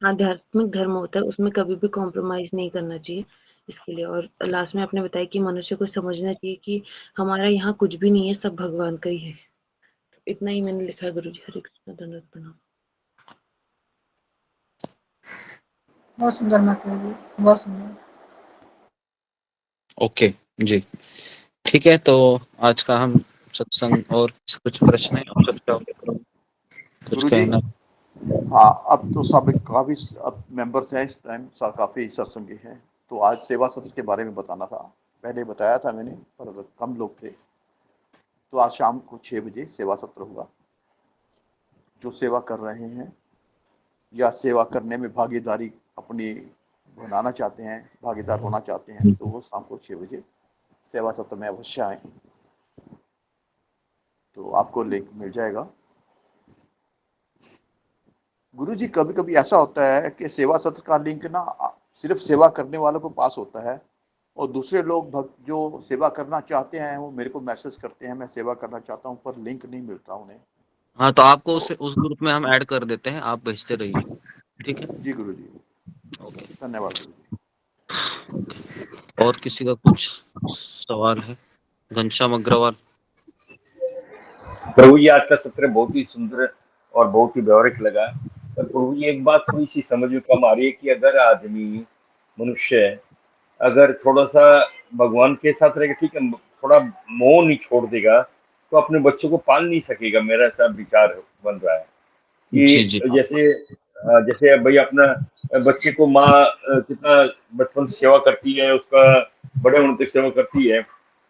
आध्यात्मिक धर्म होता है उसमें कभी भी कॉम्प्रोमाइज़ नहीं करना चाहिए इसके लिए। और लास्ट में आपने बताया कि मनुष्य को समझना चाहिए कि हमारा यहाँ कुछ भी नहीं है, सब भगवान का ही है। इतना ही मैंने लिखा है गुरुजी। हरे कृष्ण, दंडवत प्रणाम। बहुत सुंदर माता जी, बहुत सुंदर। ओके जी, ठीक है। तो आज का हम सत्संग, और कुछ प्रश्न है और चर्चा कुछ गुरुजी, कहना? हाँ, अब तो सब काफ़ी अब मेंबर्स हैं इस टाइम, काफ़ी सत्संगी हैं, तो आज सेवा सत्र के बारे में बताना था। पहले बताया था मैंने, पर कम लोग थे, तो आज शाम को 6 बजे सेवा सत्र होगा। जो सेवा कर रहे हैं या सेवा करने में भागीदारी अपनी बनाना चाहते हैं, भागीदार होना चाहते हैं, तो वो शाम को 6 बजे सेवा सत्र में अवश्य आए, तो आपको लिंक मिल जाएगा। गुरुजी, कभी-कभी ऐसा होता है कि सेवा सत्र का लिंक ना सिर्फ सेवा करने वालों को पास होता है, और दूसरे लोग भक्त जो सेवा करना चाहते हैं वो मेरे को मैसेज करते हैं, मैं सेवा करना चाहता हूँ, पर लिंक नहीं मिलता उन्हें। हाँ, तो आपको उस ग्रुप में हम ऐड कर देते हैं, आप भेजते रहिए, ठीक है? जी गुरुजी। ओके, धन्यवाद गुरुजी। और किसी का कुछ सवाल है? घनश्याम अग्रवाल। प्रभु जी, आज का सत्र बहुत ही सुंदर और बहुत ही व्यवहारिक लगा। पर प्रभु जी, एक बात थोड़ी सी समझ में कम आ रही है कि अगर आदमी, मनुष्य अगर थोड़ा सा भगवान के साथ रहेगा, ठीक है, थोड़ा मोह नहीं छोड़ देगा, तो अपने बच्चों को पाल नहीं सकेगा। मेरा ऐसा विचार बन रहा है जी जी। कि जैसे भाई अपना बच्चे को माँ कितना बचपन से सेवा करती है, उसका बड़े होने तक सेवा करती है,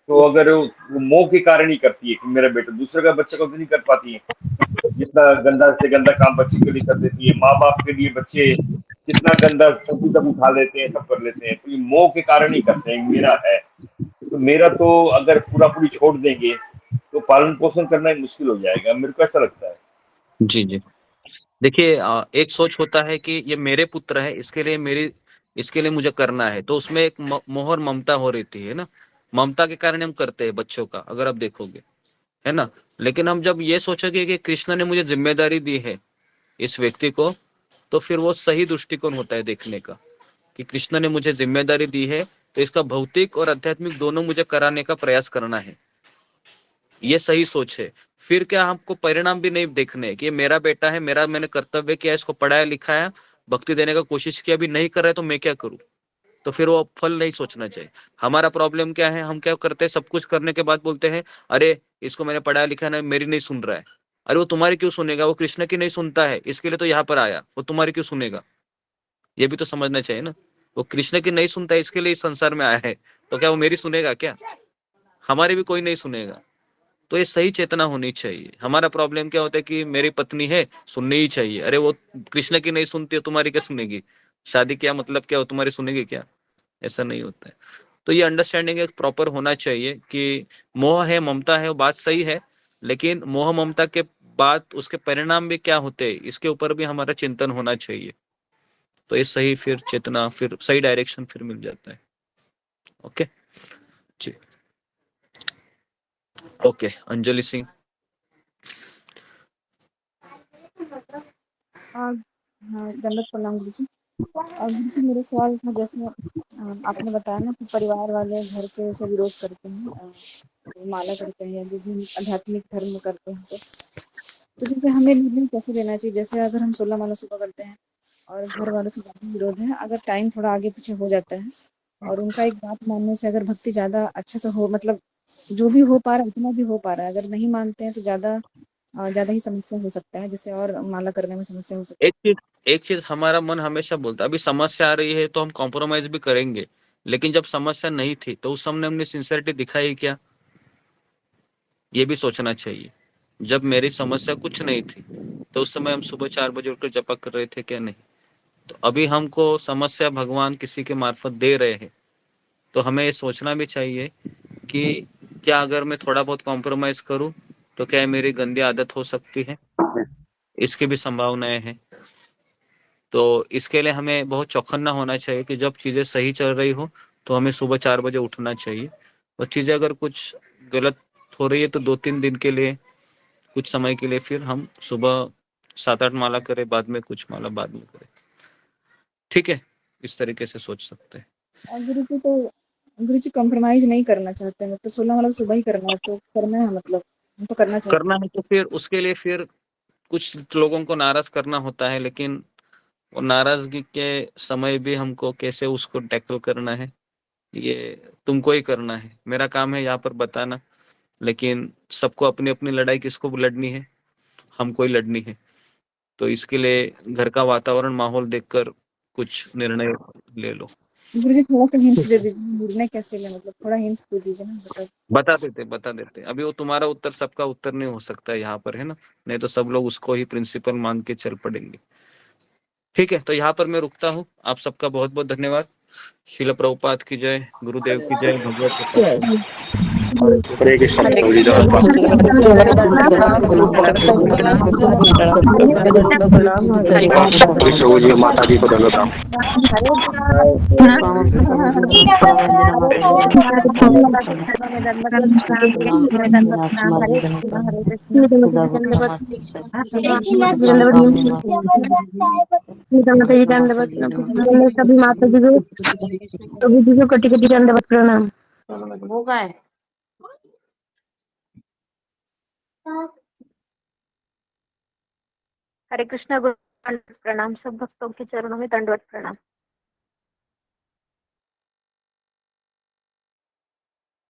तो अगर वो मोह के कारण ही करती है कि मेरा बेटा, दूसरे का बच्चे को तो नहीं कर पाती है। जितना गंदा से गंदा काम बच्चे के लिए कर देती है, माँ बाप के लिए बच्चे कितना गंदा तक उठा लेते हैं, सब कर लेते हैं, तो ये मोह के कारण ही करते हैं। मेरा है तो मेरा तो अगर पूरा पूरी छोड़ देंगे तो पालन पोषण करना ही मुश्किल हो जाएगा, मेरे को ऐसा लगता है। जी जी, देखिए, एक सोच होता है कि ये मेरे पुत्र है, इसके लिए मुझे करना है, तो उसमें एक मोह और ममता हो रहती है ना। ममता के कारण हम करते हैं बच्चों का, अगर आप देखोगे, है ना। लेकिन हम जब ये सोचोगे कि कृष्ण ने मुझे जिम्मेदारी दी है इस व्यक्ति को, तो फिर वो सही दृष्टिकोण होता है देखने का, कि कृष्ण ने मुझे जिम्मेदारी दी है, तो इसका भौतिक और आध्यात्मिक दोनों मुझे कराने का प्रयास करना है। ये सही सोच है। फिर क्या, हमको परिणाम भी नहीं देखने कि ये मेरा बेटा है, मैंने कर्तव्य किया, इसको पढ़ाया लिखाया, भक्ति देने का कोशिश किया, भी नहीं कर रहा है, तो मैं क्या करूं? तो फिर वो फल नहीं सोचना चाहिए। हमारा प्रॉब्लम क्या है, हम क्या करते हैं, सब कुछ करने के बाद बोलते हैं, अरे इसको मैंने पढ़ाया लिखा ना, मेरी नहीं सुन रहा है। अरे वो तुम्हारी क्यों सुनेगा? वो कृष्ण की नहीं सुनता है, इसके लिए तो यहाँ पर आया, वो तुम्हारी क्यों सुनेगा? ये भी तो समझना चाहिए ना। वो कृष्ण की नहीं सुनता है, इसके लिए इस संसार में आया है, तो क्या वो मेरी सुनेगा? क्या हमारी भी कोई नहीं सुनेगा? तो ये सही चेतना होनी चाहिए। हमारा प्रॉब्लम क्या होता है कि मेरी पत्नी है, सुननी ही चाहिए। अरे वो कृष्ण की नहीं सुनती है, तुम्हारी क्या सुनेगी? शादी क्या मतलब क्या हो, तुम्हारी सुनेगी क्या? ऐसा नहीं होता है। तो ये अंडरस्टैंडिंग एक प्रॉपर होना चाहिए कि मोह है, ममता है, वो बात सही है, लेकिन मोह ममता के बाद उसके परिणाम भी क्या होते हैं, इसके ऊपर भी हमारा चिंतन होना चाहिए। तो ये सही फिर चेतना, फिर सही डायरेक्शन फिर मिल जाता है। ओके जी, ओके। अंजलि सिंह। दंडवत प्रणाम गुरु जी। गुरु जी, मेरा सवाल था, जैसे आपने बताया ना कि परिवार वाले घर के से विरोध करते हैं, माला करते हैं या जो भी आध्यात्मिक धर्म करते हैं, तो जैसे हमें निर्णय कैसे लेना चाहिए? जैसे अगर हम 16 माला सुबह करते हैं और घर वालों से ज्यादा विरोध है, अगर टाइम थोड़ा आगे पीछे हो जाता है और उनका एक बात मानने से अगर भक्ति ज्यादा अच्छा से हो, मतलब जो भी हो पा रहा है उतना भी हो पा रहा है, अगर नहीं मानते हैं तो ज्यादा ही समस्या हो सकता है, जैसे और माला करने में समस्या हो सकती एक चीज हमारा मन हमेशा बोलता है, अभी समस्या आ रही है तो हम कॉम्प्रोमाइज भी करेंगे, लेकिन जब समस्या नहीं थी तो उस समय हमने सिंसियरिटी दिखाई क्या, ये भी सोचना चाहिए। जब मेरी समस्या कुछ नहीं थी तो उस समय हम सुबह 4 बजे उठकर जपा कर रहे थे क्या? नहीं। तो अभी हमको समस्या भगवान किसी के मार्फत दे रहे हैं, तो हमें ये सोचना भी चाहिए कि क्या अगर मैं थोड़ा बहुत कॉम्प्रोमाइज करूं तो क्या मेरी गंदी आदत हो सकती है? इसकी भी संभावनाएं हैं। तो इसके लिए हमें बहुत चौकन्ना होना चाहिए कि जब चीजें सही चल रही हो तो हमें सुबह 4 बजे उठना चाहिए, और चीजें अगर कुछ गलत हो रही है तो 2-3 दिन के लिए, कुछ समय के लिए फिर हम सुबह 7-8 माला करें, बाद में कुछ माला बाद में करें। ठीक है, इस तरीके से सोच सकते हैं। गुरु जी कॉम्प्रोमाइज नहीं करना चाहते हैं, तो 16 वाला सुबह ही करना है, तो करना है, मतलब तो करना चाहिए। करना है तो फिर उसके लिए फिर कुछ लोगों को नाराज करना होता है, लेकिन वो नाराजगी के समय भी हमको कैसे उसको टैकल करना है, ये तुमको ही करना है। मेरा काम है यहाँ पर बताना, लेकिन सबको अपनी अपनी लड़ाई किसको लड़नी है, हमको ही लड़नी है। तो इसके लिए घर का वातावरण, माहौल देखकर कुछ निर्णय ले लो। गुरु जी थोड़ा सा हिंट्स दे दीजिए, निर्णय कैसे ले, मतलब थोड़ा हिंट्स दे दीजिए ना, बता देते। अभी वो तुम्हारा उत्तर सबका उत्तर नहीं हो सकता यहाँ पर, है ना, नहीं तो सब लोग उसको ही प्रिंसिपल मान के चल पड़ेंगे। ठीक है, तो यहाँ पर मैं रुकता हूँ। आप सबका बहुत बहुत धन्यवाद। शिल प्रभुपाद की जय, गुरुदेव की जय, भगवत गीता की जय। हरे कृष्ण हरे प्रभु जी, कृष्ण। प्रभु जी, माता जी को धन्यवाद। सभी माता जी को, सभी जी को कोटि कोटि दंडवत प्रणाम। वो का है? हरे कृष्णा गुरु, प्रणाम। सब भक्तों के चरणों में दंडवत प्रणाम।